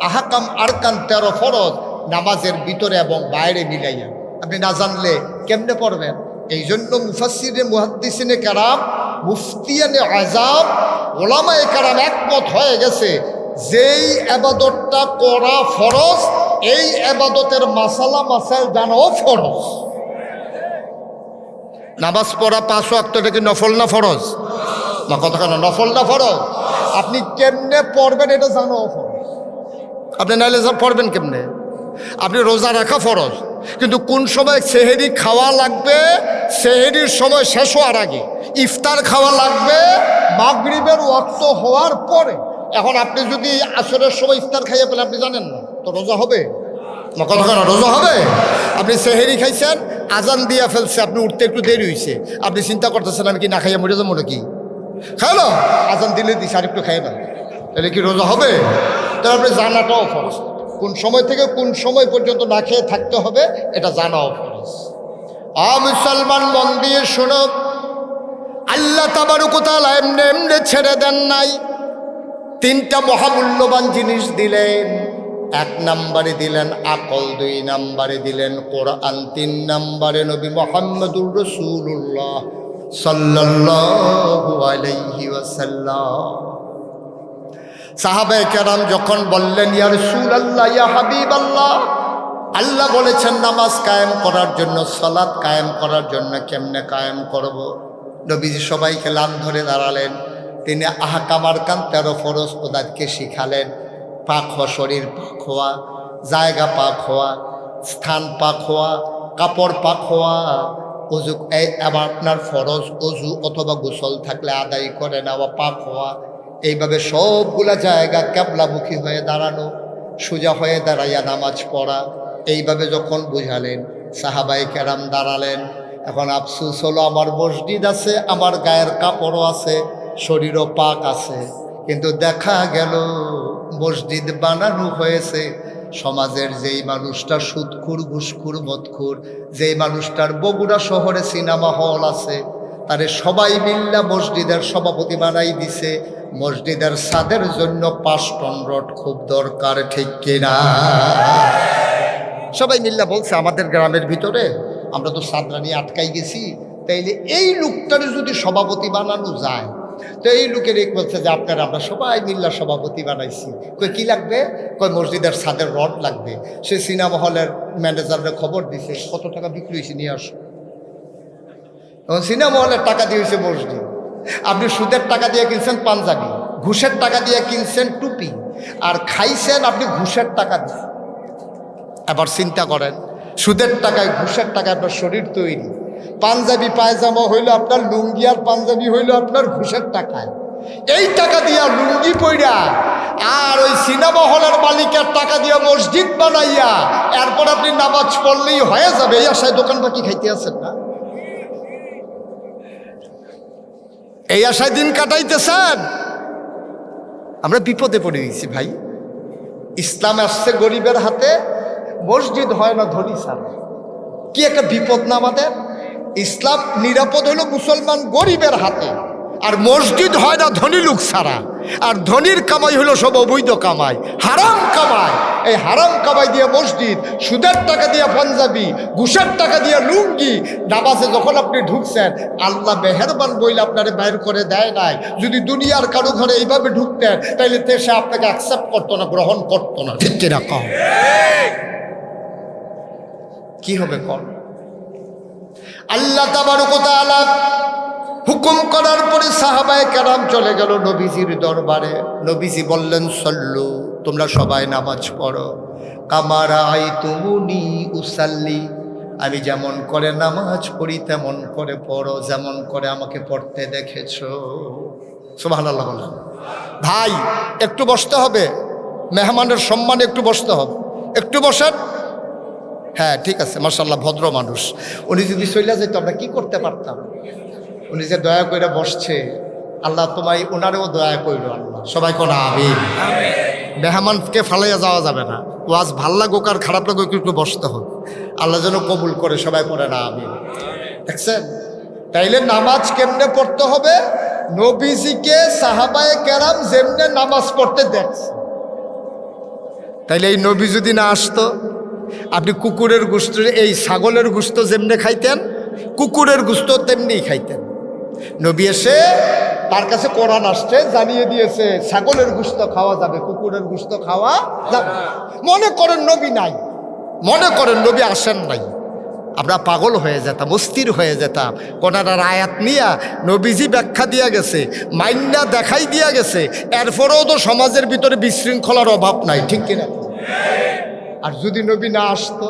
আহকাম আরকান 13 ফরজ নামাজের ভিতরে এবং বাইরে মিলাইয়া, আপনি না জানলে কেমনে পড়বেন? এই জন্য মুফাসসিরে মুহাদ্দিসিনে কেরাম, মুফতিয়ানে আযাম, ওলামায়ে কেরাম একমত হয়ে গেছে, যেই ইবাদতটা করা ফরজ এই ইবাদতের মাসালা মাসাইল জানাও ফরজ। নামাজ পড়া 5 ওয়াক্ত এটা কি নফল না ফরজ? না, কথা কেন নফল না ফরজ? আপনি কেমনে পড়বেন এটা জানাও ফরজ। আপনি নাইলে পড়বেন কেমনে? আপনি রোজা রাখা ফরজ, কিন্তু কোন সময় সেহেরি খাওয়া লাগবে, সেহেরির সময় শেষ হওয়ার আগে। ইফতার খাওয়া লাগবে মাগরিবের ওয়াক্ত হওয়ার পরে। এখন আপনি যদি আসরের সময় ইফতার খাইয়ে পেলে আপনি জানেন না, তো রোজা হবে না? কথা কেন রোজা হবে? আপনি সেহেরি খাইছেন, আজান দিয়া ফেলছে, আপনি উঠতে একটু দেরি হয়েছে, আপনি চিন্তা করতেছেন আমি কি না খাইয়া মরে যাবো নাকি? খাইলো, আজান দিলে দিস আর একটু খাইয়ে না, তাহলে কি রোজা হবে? তাহলে আপনি জানাটাও ফরজ, কোন সময় থেকে কোন সময় পর্যন্ত না খেয়ে থাকতে হবে এটা জানাও ফরজ। মুসলমান মন দিয়ে শোনো, আল্লাহ তাবারক ওয়া তাআলা এমনি এমনি ছেড়ে দেন নাই। 3টা মহামূল্যবান জিনিস দিলেন। 1 নম্বরে দিলেন আকল, 2 নম্বরে দিলেন কোরআন, 3 নম্বরে নবী মুহাম্মদুর রাসূলুল্লাহ সাল্লাল্লাহু আলাইহি ওয়াসাল্লাম। সাহাবায়ে কেরাম যখন বললেন, ইয়া রাসূলুল্লাহ, ইয়া হাবিবাল্লাহ, আল্লাহ বলেছেন নামাজ কায়েম করার জন্য, সালাত কায়েম করার জন্য, কেমনে কায়েম করব? নবীজি সবাইকে লান ধরে দাঁড়ালেন। তিনি আহকাম আরকান 13 ফরজ ওদেরকে শিখালেন। পাক হওয়া, শরীর পাক হওয়া, জায়গা পাক হওয়া, স্থান পাক হওয়া, কাপড় পাক হওয়া, অজু আবার আপনার ফরজ অজু অথবা গোসল থাকলে আদায় করে নেওয়া, পাক হওয়া, এইভাবে সবগুলা জায়গা ক্যাবলামুখী হয়ে দাঁড়ানো, সোজা হয়ে দাঁড়াইয়া নামাজ পড়া, এইভাবে যখন বুঝালেন সাহাবায়ে কেরাম দাঁড়ালেন। এখন আফসোস হলো, আমার মসজিদ আছে, আমার গায়ের কাপড়ও আছে, শরীরও পাক আছে, কিন্তু দেখা গেল মসজিদ বানানো হয়েছে সমাজের যেই মানুষটা সুদখোর, ঘুষখোর, মদখোর, যেই মানুষটার বগুড়া শহরে সিনেমা হল আছে, তারে সবাই মিল্লা মসজিদের সভাপতি বানাই দিছে। মসজিদের ছাদের জন্য 5 টন রড খুব দরকার, ঠিক কিনা? সবাই মিল্লা বলছে আমাদের গ্রামের ভিতরে আমরা তো ছাদরা নিয়ে আটকাই গেছি, তাইলে এই লোকটার যদি সভাপতি বানানো যায়, তো এই লোকের এক বলছে যে আপনারা আমরা সবাই মিল্লা সভাপতি বানাইছি। কই কি লাগবে? কই মসজিদের ছাদের রড লাগবে। সে সিনেমা হলের ম্যানেজারের খবর দিছে, কত টাকা বিক্রি হয়েছে নিয়ে আসো। তখন সিনেমা হলের টাকা দিয়েছে মসজিদ। আপনি সুদের টাকা দিয়ে কিনছেন পাঞ্জাবি, ঘুষের টাকা দিয়ে কিনছেন টুপি, আর খাইছেন আপনি ঘুষের টাকা দিয়ে। এবার চিন্তা করেন, সুদের টাকায় ঘুষের টাকায় আপনার শরীর তৈরি, পাঞ্জাবি পায়জামা হইল আপনার, লুঙ্গি আর পাঞ্জাবি হইল আপনার ঘুষের টাকায়। এই টাকা দিয়া লুঙ্গি পইরা আর ওই সিনেমা হলের মালিকের টাকা দিয়া মসজিদ বানাইয়া এরপর আপনি নামাজ পড়লেই হয়ে যাবে, এই আশায় দোকান বাকি খাইতে আছেন না? এই আশায় দিন কাটাইতেছেন। আমরা বিপদে পড়ে গেছি ভাই। ইসলাম আসছে গরিবের হাতে, মসজিদ হয় না ধনী ছাড়া। কি একটা বিপদ না আমাদের। ইসলাম নিরাপদ হলো মুসলমান গরিবের হাতে, আর মসজিদ হয় না ধনী লোক ছাড়া। আর ধনীর কামাই হলো সব অবৈধ কামাই, হারাম কামাই। এই হারাম কামাই দিয়ে মসজিদ, সুদের টাকা দিয়ে পাঞ্জাবি, ঘুষের টাকা দিয়ে লুঙ্গি। নামাজে যখন আপনি ঢুকছেন, আল্লাহ মেহেরবান বইলে আপনারে বাইর করে দেয় নাই। যদি দুনিয়ার কারো ঘরে এইভাবে ঢুকতেন, তাইলে সে আপনাকে অ্যাকসেপ্ট করতো না, গ্রহণ করতো না। ঠিক কিনা কম? কি হবে কর? আল্লাহ তাবারক ওয়া তাআলা হুকুম করার পরে সাহাবায়ে কেরাম চলে গেল নবীজির দরবারে। নবীজি বললেন, সল্লু, তোমরা সবাই নামাজ পড়ো, কামা রাআইতুমুনি উসাল্লি, আমি যেমন করে নামাজ পড়ি তেমন করে পড়ো, যেমন করে আমাকে পড়তে দেখেছো। সুবহানাল্লাহ বলেন। ভাই একটু বসতে হবে, মেহমানের সম্মানে একটু বসতে হবে। একটু বসেন। হ্যাঁ ঠিক আছে, মাশাআল্লাহ ভদ্র মানুষ। উনি যদি চলে যেত আমরা কি করতে পারতাম? উনি যে দয়া করে বসছে, আল্লাহ তোমায় ওনারেও দয়া কইল আল্লাহ। সবাই কোন আমিন। মেহমানকে ফালাইয়া যাওয়া যাবে না। ওয়াজ ভাল লাগুক আর খারাপ লাগুক, একটু বসতে হবে। আল্লাহ যেন কবুল করে। সবাই পড়ে না আমিন। দেখছেন? তাইলে নামাজ কেমনে পড়তে হবে? নবীজিকে সাহাবায়ে কেরাম যেমনে নামাজ পড়তে দেখছে, তাইলে এই নবী যদি না আসতো, আপনি কুকুরের গোশত, এই ছাগলের গোশত যেমনে খাইতেন, কুকুরের গোশত তেমনি খাইতেন। নবী এসে তার কাছে কোরআন আসছে, জানিয়ে দিয়েছে ছাগলের গোশত খাওয়া যাবে, কুকুরের গোশত খাওয়া যাবে। মনে করেন নবী নাই, মনে করেন নবী আসেন নাই, আমরা পাগল হয়ে যেতাম, অস্থির হয়ে যেতাম। কোরআনের আয়াত নিয়া নবীজি ব্যাখ্যা দিয়া গেছে, মাইন্না দেখাই দিয়া গেছে, এরপরেও তো সমাজের ভিতরে বিশৃঙ্খলার অভাব নাই। ঠিক কিনা? আর যদি নবী না আসতো,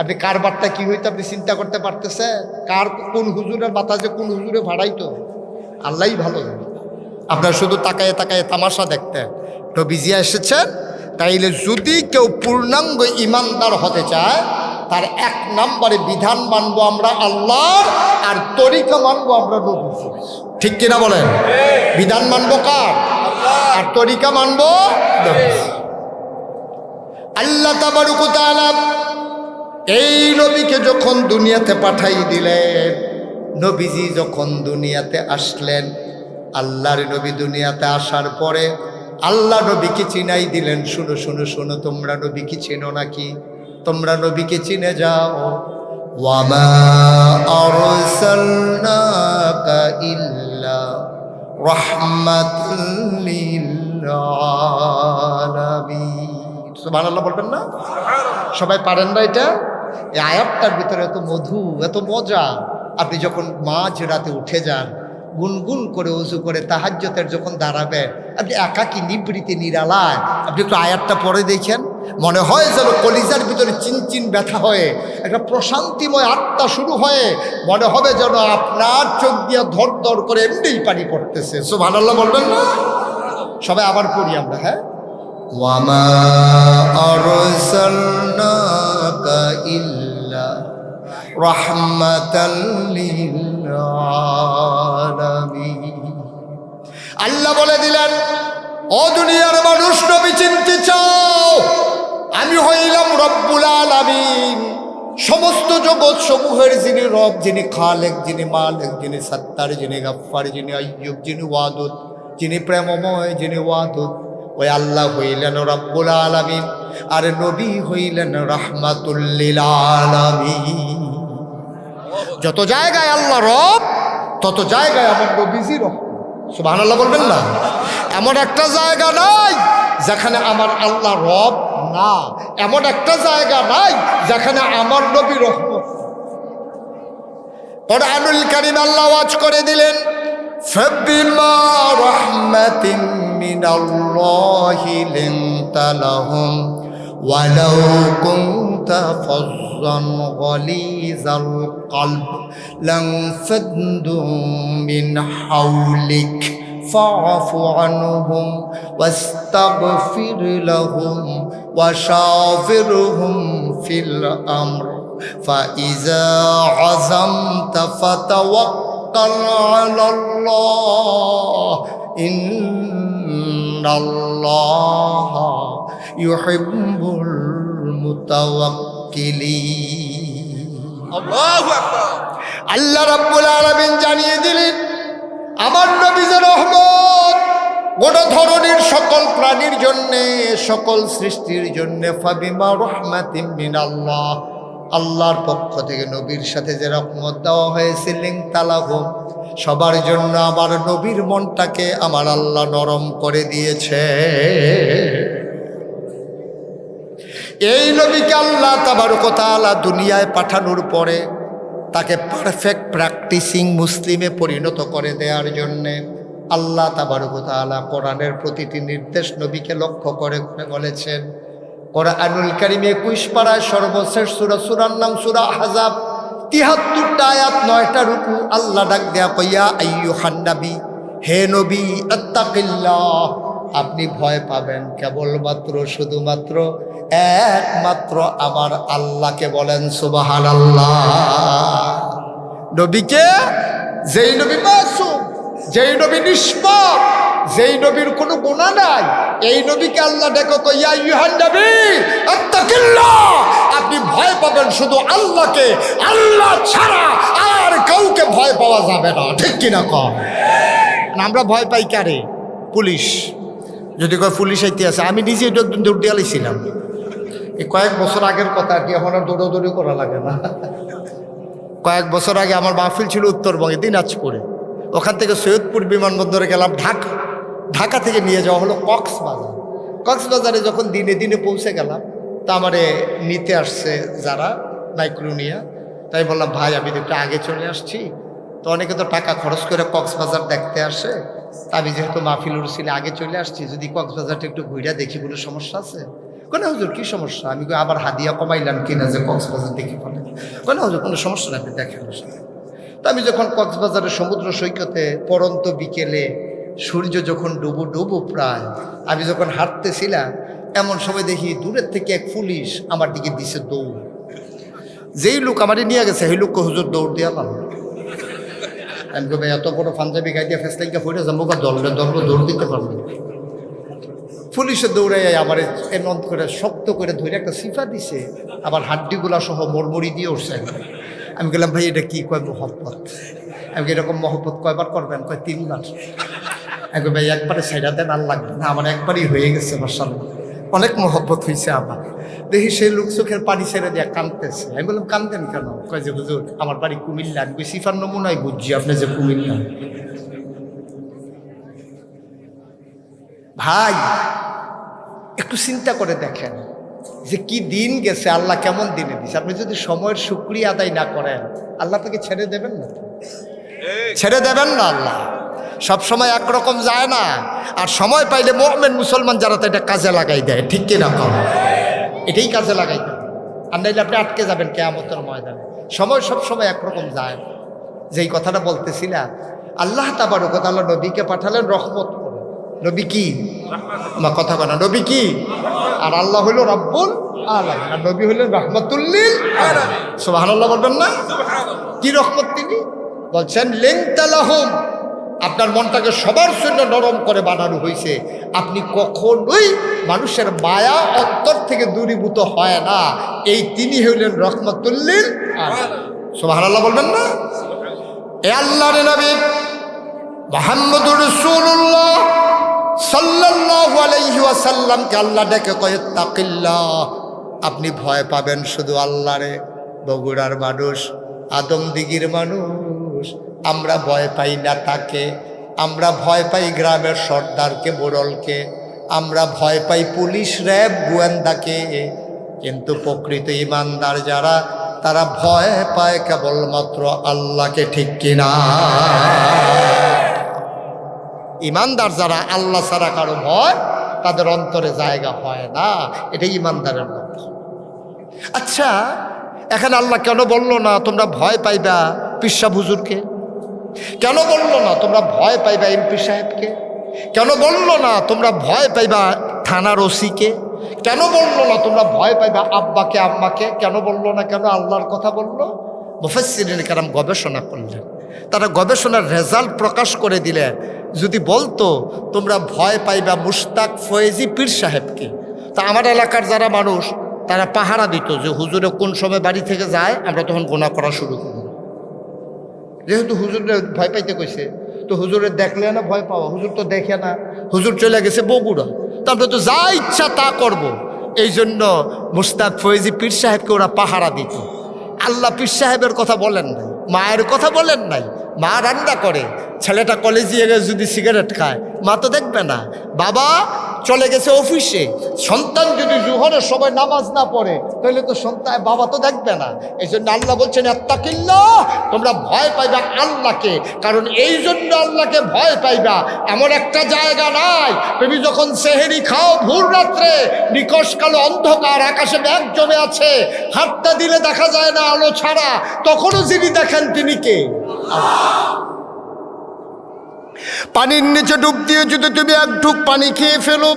আপনি কারবারটা কি হইতো আপনি চিন্তা করতে পারতেছে? কার কোন হুজুরের মাথা যে কোন হুজুরে ভাড়াইতো আল্লাহই ভালো জানে। আপনার শুধু তাকায়ে তাকায়ে তামাশা দেখতেন। নবীজি এসেছেন, তাইলে যদি কেউ পূর্ণাঙ্গ ইমানদার হতে চায়, তার এক নম্বরে বিধান মানবো আমরা আল্লাহর, আর তরিকা মানবো আমরা নবীজি। ঠিক কিনা বলেন? বিধান মানবো কার? আর তরিকা মানবো নবীজি। আল্লাহ তাবারক ওয়া তাআলা এই নবীকে যখন দুনিয়াতে পাঠাই দিলেন, নবীজি যখন দুনিয়াতে আসলেন, আল্লাহর নবী দুনিয়াতে আসার পরে আল্লাহ নবীকে চিনাই দিলেন। শুনো শুনো শুনো, তোমরা নবীকে চিনো নাকি? তোমরা নবীকে চিনে যাও। ওয়ামা আরসালনাকা ইল্লা রাহমাতাল লিল আলামিন। সুবহানাল্লাহ বলবেন না? সবাই পারেন না এটা? এই আয়াতটার ভিতরে এত মধু, এত মজা। আপনি যখন মাঝ রাতে উঠে যান, গুনগুন করে ওযু করে তাহাজ্জুদের যখন দাঁড়াবেন, আপনি একাকী নিবৃত্তি নিরালায় আপনি একটু আয়াতটা পড়ে দেখেন, মনে হয় যেন কলিজার ভিতরে চিনচিন ব্যথা হয়ে একটা প্রশান্তিময় আত্মা শুরু হয়ে, মনে হবে যেন আপনার চোখ দিয়ে ধর ধর করে এমনিই পানি পড়তেছে। সুবহানাল্লাহ বলবেন না? সবাই আবার পড়ি আমরা। হ্যাঁ, ওয়ামা আরসালনাকা ইল্লা রাহমাতাল লিল আলামিন। আল্লাহ বলে দিলেন, ও দুনিয়ার মানুষ, নবী চিনতে চাও? আমি হইলাম রব্বুল আলামিন, সমস্ত জগৎ সমূহের যিনি রব, যিনি খালেক, যিনি মালিক, যিনি সত্তার, যিনি গফফার, যিনি আইয়ুব, যিনি ওয়াদুদ, যিনি প্রেমময়, যিনি ওয়াদুদ, ওই আল্লাহ হইলেন রব্বুল আলামিন। আর নবী হইলেন রাহমাতুল লিল আলামিন। যত জায়গায় আল্লাহ রব, তত জায়গায় আমার নবীজি রব। সুবহানাল্লাহ বলবেন না? এমন একটা জায়গা নাই যেখানে আমার আল্লাহ রব না, এমন একটা জায়গা নাই যেখানে আমার নবী রহমত। কোরআনুল কারীম আল্লাহ ওয়াজ করে দিলেন, ফাবিমা রাহমাতিন মিনাল্লাহি লিনতা লাহুম ওয়ালাউ কুনতা ফাজ্জান গালিজাল কলব লানফাদ্দু মিন হাওলিক ফা'ফু আনহুম ওয়াস্তাগফির লাহুম ওয়াশাওিরহুম ফিল আমর ফাইযা আযামতা ফাতাওয়াক্কাল আলাল্লাহ ইন্নাল্লাহা ইউহিব্বুল মুতাওয়াক্কিলিন। আল্লাহু আকবার। আল্লাহ রাব্বুল আলামিন জানিয়ে দিলেন আমার নবী যে রহমত গোটা ধরনের সকল প্রাণীর জন্যে, সকল সৃষ্টির জন্যে। ফাবিমা রাহমাতিম মিনাল্লাহ, আল্লাহর পক্ষ থেকে নবীর সাথে যে রহমত দেওয়া হয়েছে, লিনতালাহুম, সবার জন্য আমার নবীর মনটাকে আমার আল্লাহ নরম করে দিয়েছে। এই নবীকে আল্লাহ তাবারক ওয়া তাআলা দুনিয়ায় পাঠানোর পরে তাকে পারফেক্ট প্র্যাকটিসিং মুসলিমে পরিণত করে দেওয়ার জন্যে আল্লাহ তাবারক ওয়া তাআলা কোরআনের প্রতিটি নির্দেশ নবীকে লক্ষ্য করে বলেছেন। কোরআনুল কারীমে 21 পারায় সর্বশেষ সূরা, সূরার নাম সূরা আহজাব, 73টা আয়াত, 9টা রুকু। আল্লাহ ডাক দেয়া কইয়া আইয়ুহান নবী, হে নবী, আত্তাকিল্লাহ, আপনি ভয় পাবেন কেবলমাত্র শুধুমাত্র একমাত্র আমার আল্লাহকে। বলেন সুবহানাল্লাহ। নবীকে, যেই নবী মাসুম, যেই নবী নিষ্পাপ, যেই নবীর কোনো গুনাহ নাই, এই নবীকে আল্লাহ দেখো কইয়া আইয়ুহান নবী আত্তাকিল্লাহ, আপনি ভয় পাবেন শুধু আল্লাহকে, আল্লাহ ছাড়া আর কাউকে ভয় পাওয়া যাবে না। ঠিক কিনা কম? আমরা ভয় পাই কারে? পুলিশ। যদি কয় পুলিশ আইতে আছে, আমি নিজে একদম দৌড় দিয়ে আলাইছিলাম। এই কয়েক বছর আগের কথা আর কি, এখন আর দৌড়াদৌড়ি করা লাগে না। কয়েক বছর আগে আমার মাহফিল ছিল উত্তরবঙ্গে, দিনাজপুরে। ওখান থেকে সৈয়দপুর বিমানবন্দরে গেলাম ঢাকা। ঢাকা থেকে নিয়ে যাওয়া হলো কক্সবাজার। কক্সবাজারে যখন দিনে দিনে পৌঁছে গেলাম, তা আমারে নিতে আসছে যারা মাইক্রোনিয়া, তাই বললাম ভাই আমি তো একটু আগে চলে আসছি। তো অনেকে তো টাকা খরচ করে কক্সবাজার দেখতে আসে, আমি যেহেতু মাহফিল উড়ছিল আগে চলে আসছি, যদি কক্সবাজারটা একটু ঘুরে দেখি, কোনো সমস্যা আছে? কোনো হুজুর কি সমস্যা? আমি আবার হাদিয়া কমাইলাম কিনা যে কক্সবাজার দেখি ফেলে? কোনো হুজুর কোনো সমস্যা না, আপনি দেখেন। তো আমি যখন কক্সবাজারের সমুদ্র সৈকতে পরন্ত বিকেলে সূর্য যখন ডুবো প্রায়, আমি যখন হাঁটতেছিলাম, এমন সময় দেখি দূরের থেকে এক পুলিশ আমার দিকে দিছে দৌড়। যেই লোক আমারে নিয়ে গেছে সেই লোককে হুজুর দৌড় দিয়া পারল। আমি ভাই এত বড় পাঞ্জাবি গাই দিয়ে ফেসলাইকা ফুটে যাবো, দলরে দৌড় দিতে পারলো। পুলিশে দৌড়াই আমার এমন করে শক্ত করে ধরে একটা সিফা দিছে, আবার হাড্ডিগুলা সহ মরমরি দিয়ে উঠছে। আমি বললাম ভাই এটা কি? কয় মহব্বত। আমি এরকম মহব্বত কয়বার করবেন? কয় 3 বার। আমি ভাই একবারে সাইডা দেন, আর লাগবে না, আমার একবারই হয়ে গেছে, মাশাআল্লাহ অনেক মহব্বত হয়েছে আমার। দেখি সেই লোক চোখের পানি ছেড়ে দিয়ে কাঁদতেছে। আমি বললাম কাঁদতেন কেন? কয় যে হুজুর আমার বাড়ি কুমিল্লা। আমি সিফার নমুনায় বুঝছি আপনি যে কুমিল্লা। ভাই একটু চিন্তা করে দেখেন যে কি দিন গেছে, আল্লাহ কেমন দিনে দিচ্ছে। আপনি যদি সময়ের শুকরিয়া আদায় না করেন, আল্লাহ তাকে ছেড়ে দেবেন না, ছেড়ে দেবেন না। আল্লাহ সব সময় একরকম যায় না, আর সময় পাইলে মুমিন মুসলমান যারা তো এটা কাজে লাগাই দেয়। ঠিক কিনা কম? এটাই কাজে লাগাই দেয়, আর নাইলে আপনি আটকে যাবেন কিয়ামতের ময়দানে। সময় সব সময় একরকম যায়। যেই কথাটা বলতেছিলাম, আল্লাহ তাবারক ওয়া তাআলা নবীকে পাঠালেন রহমত করে। নবী কি? আমার কথা বলা, নবী কি? আর আল্লাহ হইল রব্বুল আলামিন, আর নবী হইলেন রাহমাতুল লিল আলামিন। সুবহানাল্লাহ বলবেন না? কি রহমত তিনি বলছেন? লিনতালাহুম, আপনার মনটাকে সবার জন্য নরম করে বানানো হয়েছে। আপনি কখনোই মানুষের মায়া অন্তর থেকে দূরীভূত হয় না। এই তিনি হইলেন রহমাতুল লিল আলামিন। সুবহানাল্লাহ বলবেন না? এ আল্লাহর নবী মুহাম্মদুর রাসূলুল্লাহ সাল্লাল্লাহু আলাইহি ওয়াসাল্লামকে আল্লাহ ডেকে কয় তাকিল্লাহ, আপনি ভয় পাবেন শুধু আল্লাহরে। বগুড়ার মানুষ, আদমদিঘির মানুষ, আমরা ভয় পাই না তাকে, আমরা ভয় পাই গ্রামের সর্দারকে, মোড়লকে, আমরা ভয় পাই পুলিশ, র্যাব, গোয়েন্দাকে। কিন্তু প্রকৃত ইমানদার যারা, তারা ভয় পায় কেবলমাত্র আল্লাহকে। ঠিক কিনা? ইমানদার যারা, আল্লাহ ছাড়া কারো ভয় তাদের অন্তরে জায়গা হয় না। এটাই ইমানদারের লক্ষণ। আচ্ছা, এখানে আল্লাহ কেন বললো না তোমরা ভয় পাইবা পিসা হুজুরকে? কেন বললো না তোমরা ভয় পাইবা এমপি সাহেবকে? কেন বললো না তোমরা ভয় পাইবা থানার ওসিকে? কেন বললো না তোমরা ভয় পাইবা আব্বাকে আম্মাকে? কেন বললো না? কেন আল্লাহর কথা বললো? মুফাসসিরিন কেরাম গবেষণা করলেন, তারা গবেষণার রেজাল্ট প্রকাশ করে দিলেন। যদি বলতো তোমরা ভয় পাইবা মুশতাক ফয়েজি পীর সাহেবকে, তা আমার এলাকার যারা মানুষ তারা পাহারা দিত যে হুজুরে কোন সময় বাড়ি থেকে যায় আমরা তখন গোনা করা শুরু করব। যেহেতু হুজুরে ভয় পাইতে কইছে, তো হুজুরের দেখলে না ভয় পাওয়া, হুজুর তো দেখে না, হুজুর চলে গেছে বগুড়া, তারপরে তো যা ইচ্ছা তা করব। এই জন্য মুস্তাক ফয়েজি পীর সাহেবকে ওরা পাহারা দিত। আল্লাহ পীর সাহেবের কথা বলেন নাই, মায়ের কথা বলেন নাই। মা রান্না করে, ছেলেটা কলেজে গিয়ে যদি সিগারেট খায় মা তো দেখবে না, বাবা চলে গেছে অফিসে, সন্তান যদি জোহরের সময় নামাজ না পড়ে তাহলে তো সন্তান বাবা তো দেখবে না। এই জন্য আল্লাহ বলছেন আত্তাকিল্লাহ, তোমরা ভয় পাইবা আল্লাহকে। কারণ এই জন্য আল্লাহকে ভয় পাইবা এমন একটা জায়গা নাই। তুমি যখন সেহেরি খাও ভোর রাত্রে, নিকশ কালো অন্ধকার, আকাশে মেঘ জমে আছে, হাতটা দিলে দেখা যায় না আলো ছাড়া, তখনও যিনি দেখেন তিনি কে? পানির নিচে ডুব দিয়ে যদি তুমি এক ঢুক পানি খেয়ে ফেলো,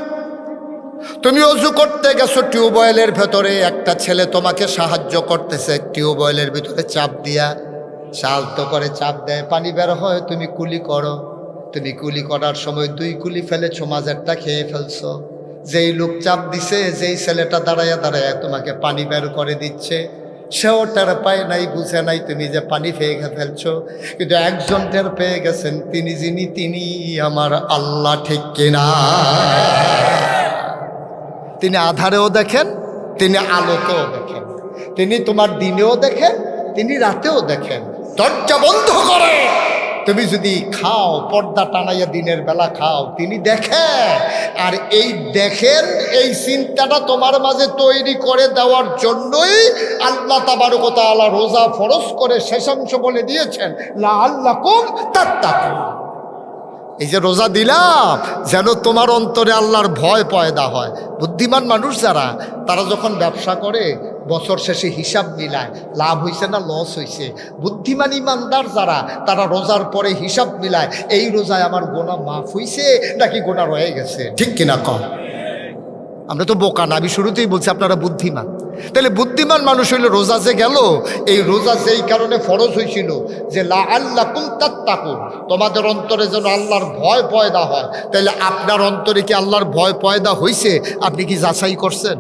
তুমি অজু করতে গেছো টিউবওয়েলের ভেতরে, একটা ছেলে তোমাকে সাহায্য করতেছে, টিউবওয়েলের ভিতরে চাপ দিয়া শান্ত করে চাপ দেয়, পানি বের হয়, তুমি কুলি করো। তুমি কুলি করার সময় 2 কুলি ফেলেছো, মাঝেরটা খেয়ে ফেলছো। যেই লোক চাপ দিছে, যেই ছেলেটা দাঁড়াইয়া দাঁড়াইয়া তোমাকে পানি বের করে দিচ্ছে, সেও টের পায় নাই, বুঝে নাই তুমি যে পানি খেয়ে ফেলছো। কিন্তু একজন টের পেয়ে গেছেন, তিনি আমার আল্লাহ, ঠিক কিনা? তিনি আধারেও দেখেন, তিনি আলোতেও দেখেন, তিনি তোমার দিনেও দেখেন, তিনি রাতেও দেখেন। দরজা বন্ধ করে তুমি যদি খাও, পর্দা টানাইয়া দিনের বেলা খাও, তিনি দেখেন। আর এই দেখেন, এই চিন্তাটা তোমার মাঝে তৈরি করে দেওয়ার জন্যই আল্লাহ তাবারক ওয়া তাআলা রোজা ফরজ করে শেষাংশ বলে দিয়েছেন লাআল্লাকুম তাত্তাকুন। এই যে রোজা দিলাম যেন তোমার অন্তরে আল্লাহর ভয় পয়দা হয়। বুদ্ধিমান মানুষ যারা, তারা যখন ব্যবসা করে বছর শেষে হিসাব মিলায়, লাভ হয়েছে না লস হয়েছে। বুদ্ধিমান ইমানদার যারা, তারা রোজার পরে হিসাব মিলায়, এই রোজায় আমার গোনা মাফ হয়েছে নাকি গোনা রয়ে গেছে, ঠিক কিনা কম? আমরা তো বোকা না, আমি শুরুতেই বলছি আপনারা বুদ্ধিমান। তাহলে বুদ্ধিমান মানুষ হইলে রোজা যে গেল, এই রোজা যেই কারণে ফরজ হয়েছিল যে লাআল্লাকুম তাত্তাকুন, তোমাদের অন্তরে যেন আল্লাহর ভয় পয়দা হয়। তাহলে আপনার অন্তরে কি আল্লাহর ভয় পয়দা হয়েছে? আপনি কি যাচাই করছেন?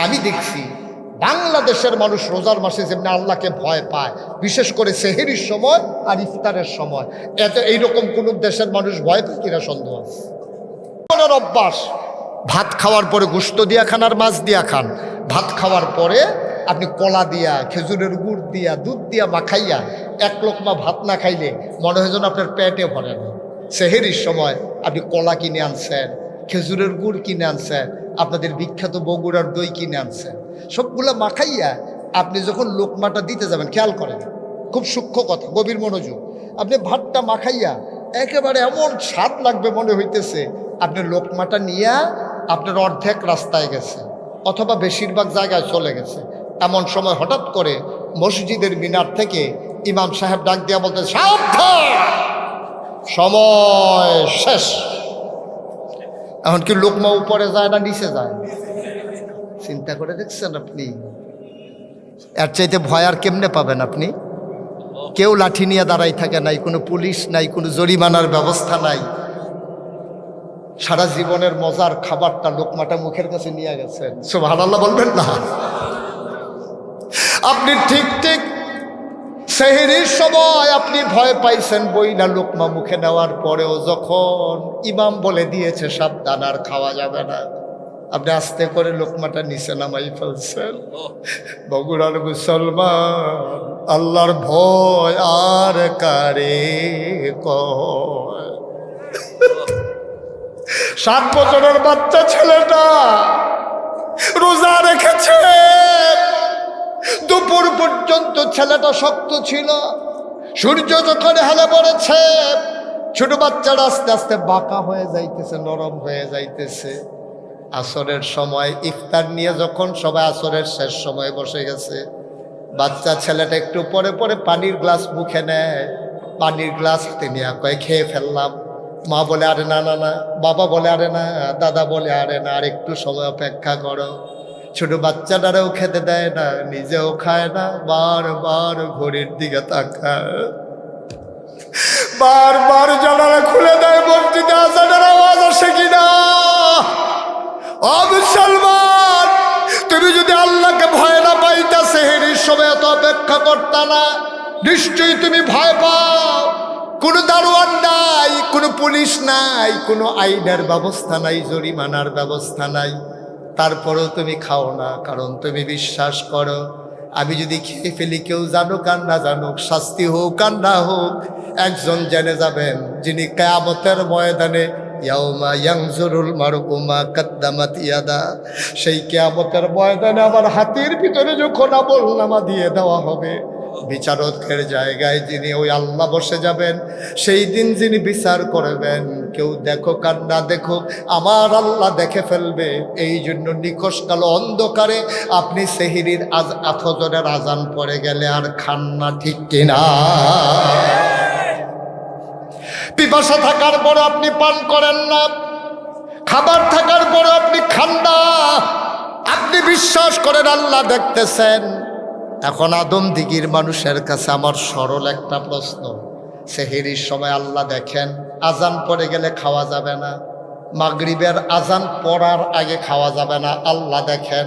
আমি দেখছি বাংলাদেশের মানুষ রোজার মাসে যেমনি আল্লাহকে ভয় পায়, বিশেষ করে সেহেরির সময় আর ইফতারের সময়, এইরকম কোন দেশের মানুষ ভয় পায় কিনা সন্দেহ আছে। অভ্যাস, ভাত খাওয়ার পরে গোশত দিয়া খান আর মাছ দিয়া খান। ভাত খাওয়ার পরে আপনি কলা দিয়া, খেজুরের গুড় দিয়া, দুধ দিয়া মাখাইয়া 1 লোকমা ভাত না খাইলে মনে হয় যেন আপনার পেটে ভরে না। সেহেরির সময় আপনি কলা কিনে আনছেন, খেজুরের গুড় কিনে আনছেন, আপনাদের বিখ্যাত বগুড়ার দই কিনে আনছেন, সবগুলা মাখাইয়া আপনি যখন লোকমাটা দিতে যাবেন, খেয়াল করেন, খুব সূক্ষ্ম কথা, গভীর মনোযোগ। আপনি ভাতটা মাখাইয়া একেবারে এমন স্বাদ লাগবে মনে হইতেছে, আপনি লোকমাটা নিয়ে আপনার অর্ধেক রাস্তায় গেছে অথবা বেশিরভাগ জায়গায় চলে গেছে। এমন সময় হঠাৎ করে মসজিদের মিনার থেকে ইমাম সাহেব ডাক দিয়া বলতে, সাবধান, সময় শেষ। এখন কি লোকমা উপরে যায় না নিচে যায়? চিন্তা করে দেখছেন আপনি? এর চাইতে ভয় আর কেমনে পাবেন আপনি? কেউ লাঠি নিয়ে দাঁড়াই থাকে নাই, কোনো পুলিশ নাই, কোনো জরিমানার ব্যবস্থা নাই। সারা জীবনের মজার খাবারটা, লোকমাটা মুখের কাছে নিয়ে গেছেন। সুবহানাল্লাহ বলবেন না? আপনি ঠিক ঠিক সেহরির সময় আপনি ভয় পাইছেন বই না, লোকমা মুখে নেওয়ার পরেও যখন ইমাম বলে দিয়েছে সাবধান, আর খাওয়া যাবে না, আপনি আস্তে করে লোকমাটা নিচে নামাই ফেলছেন। বগুড়ার মুসলমান, আল্লাহর ভয় আর কারে কয়? 7 বছরের বাচ্চা ছেলেটা রোজা রেখেছে, দুপুর পর্যন্ত ছেলেটা শক্ত ছিল। সূর্য যখন হেলে পড়েছে, ছোট বাচ্চাটা আস্তে আস্তে বাঁকা হয়ে যাইতেছে, নরম হয়ে যাইতেছে। আসরের সময় ইফতার নিয়ে যখন সবাই আসরের শেষ সময় বসে গেছে, বাচ্চা ছেলেটা একটু পরে পরে পানির গ্লাস মুখে নেয়, পানির গ্লাস হাতে নিয়ে কয়ে খেয়ে ফেললাম। মা বলে আরে না না না, বাবা বলে আরে না, দাদা বলে আরে না, আর একটু সময় অপেক্ষা করো। ছোট বাচ্চাটারেও খেতে দেয় না, নিজেও খায় না, বারবার ঘড়ির দিকে তাকায়, বারবার জানালা খুলে দেয়, মসজিদে আজানের আওয়াজ আসে কিনা। ও মুসলমান, তুমি যদি আল্লাহকে ভয় না পাইতা সেহরির সময় এত অপেক্ষা করতা না। নিশ্চয়ই তুমি ভয় পাও। কোনো দারোয়ান নাই, কোনো পুলিশ নাই, কোনো আইনের ব্যবস্থা নাই, জরিমানার ব্যবস্থা নাই, তারপরেও তুমি খাও না, কারণ তুমি বিশ্বাস করো আমি যদি খেয়ে ফেলি, কেউ জানুক আর না জানুক, শাস্তি হোক আর না হোক, একজন জেনে যাবেন যিনি কিয়ামতের ময়দানে ইয়াউমা ইয়ানজুরুল মারউ মা কাদ্দামাত ইয়াদা, সেই কিয়ামতের ময়দানে আমার হাতের ভিতরে যখন আমলনামা দিয়ে দেওয়া হবে, বিচারকের জায়গায় যিনি ওই আল্লাহ বসে যাবেন, সেই দিন যিনি বিচার করবেন, কেউ দেখো কার না দেখো আমার আল্লাহ দেখে ফেলবে। এই জন্য নিকষ কালো অন্ধকারে আপনি সেহরির ফজরের আজান পড়ে গেলে আর খান না, ঠিক কিনা? পিপাসা থাকার পর আপনি পান করেন না, খাবার থাকার পর আপনি খান না, আপনি বিশ্বাস করেন আল্লাহ দেখতেছেন। এখন আদম দিগির মানুষের কাছে আমার সরল একটা প্রশ্ন, সেহরির সময় আল্লাহ দেখেন, আজান পড়ে গেলে খাওয়া যাবে না, মাগরিবের আজান পড়ার আগে খাওয়া যাবে না, আল্লাহ দেখেন।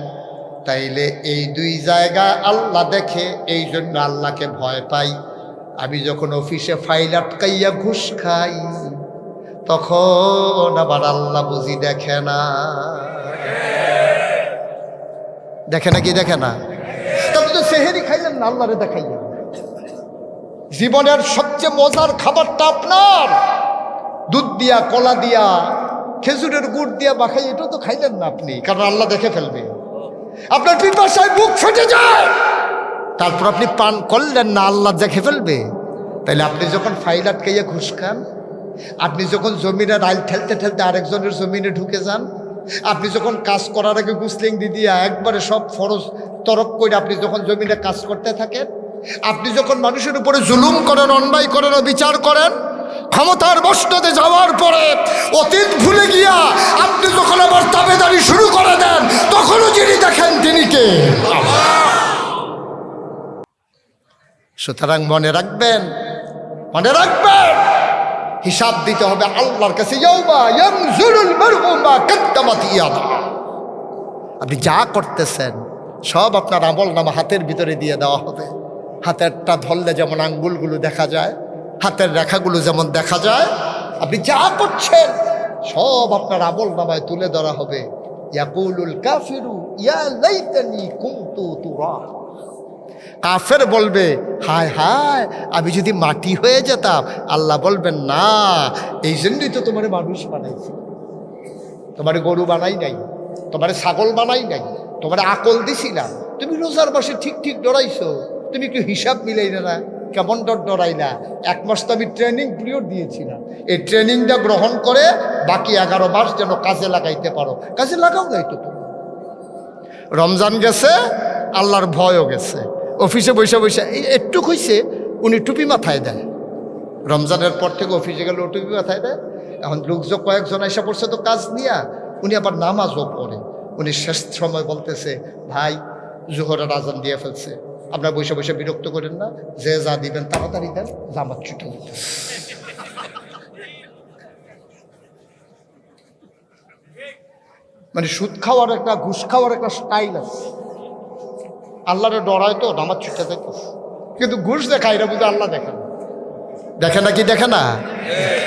তাইলে এই দুই জায়গায় আল্লাহ দেখে, এই জন্য আল্লাহকে ভয় পাই। আমি যখন অফিসে ফাইল আটকাইয়া ঘুষ খাই, তখন আবার আল্লাহ বুঝি দেখে না। দেখে না কি দেখে না? তবে তো সেহেরি খাইলেন না, আল্লাহরে দেখাইয়া। জীবনের সবচেয়ে মজার খাবারটা আপনার দুধ দিয়া, কলা দিয়া, খেজুরের গুড় দিয়া মাখাই, এটা তো খাইলেন না আপনি, কারণ আল্লাহ দেখে ফেলবে। আপনার পিপাসায় বুক ফেটে যায়, তারপর আপনি পান করলেন না, আল্লাহ দেখে ফেলবে। তাইলে আপনি যখন ফাইল আটকাইয়া ঘুষ খান, আপনি যখন জমিনে রাইল ঠেলতে ঠেলতে আরেকজনের জমিনে ঢুকে যান, আপনি যখন কাজ করার আগে গুসলিং দিদিয়া একবারে সব ফরজ তরক করে আপনি যখন জমিনে কাজ করতে থাকেন, আপনি যখন মানুষের উপরে জুলুম করেন, অন্যায় করেন, বিচার করেন, ক্ষমতার বস্ত্রতে যাওয়ার পরে অতীত ভুলে গিয়া আপনি যখন আবার তাবেদারি শুরু করে দেন, তখনও যিনি দেখেন তিনি কে? সুতরাং মনে রাখবেন, মনে রাখবেন, হিসাব দিতে হবে আল্লাহর কাছে। ইয়াউমা ইয়ানজুরুল মারউ মা কাদ্দামাত ইয়াদা। আপনি যা করতেছেন সব আপনার আমলনামা হাতের ভিতরে দিয়ে দেওয়া হবে। হাতেরটা ধরলে যেমন আঙ্গুলগুলো দেখা যায়, হাতের রেখাগুলো যেমন দেখা যায়, আপনি যা করছেন সব আপনার আমলনামায় তুলে ধরা হবে। ইয়াকুলুল কাফিরু ইয়া লাইতানি কুনতু তুরা। কাফের বলবে, হায় হায় আমি যদি মাটি হয়ে যেতাম। আল্লাহ বলবেন, না, এই জন্যই তো তোমার মানুষ বানাইছি, তোমার গরু বানাই নাই, তোমার ছাগল বানাই নাই, তোমার আকল দিছি না। তুমি রোজার মাসে ঠিক ঠিক ডরাইছো, তুমি একটু হিসাব মিলাই না, কেমন ডরাই না। 1 মাস তো আমি ট্রেনিং পিরিয়ড দিয়েছিলাম, এই ট্রেনিংটা গ্রহণ করে বাকি 11 মাস যেন কাজে লাগাইতে পারো। কাজে লাগাও নাই তো তুমি। রমজান গেছে, আল্লাহর ভয়ও গেছে। অফিসে বসে বসে এই একটু হইছে, উনি টুপি মাথায় দেয়। রমজানের পর থেকে অফিসে গেলে টুপি মাথায় দেয়। এখন লোকজন কয়েকজন এসে পড়ছে তো কাজ নিয়ে, উনি আবার নামাজও পড়ে। উনি শেষ সময় বলতেছে, ভাই জোহরের আজান দিয়ে ফেলছে, আপনারা বসে বসে বিরক্ত করেন না, যে যা দিবেন তাড়াতাড়ি দেন, জামাত ছুটে দিতেছে। মানে সুদ খাওয়ার একটা, ঘুষ খাওয়ার একটা স্টাইল আছে। আল্লাহরে ডরায় তো নামাজ ছুটে যাইতেছে, কিন্তু ঘুষ দেখায়, এটা বুঝে আল্লাহ দেখে না। দেখে না কি দেখে না?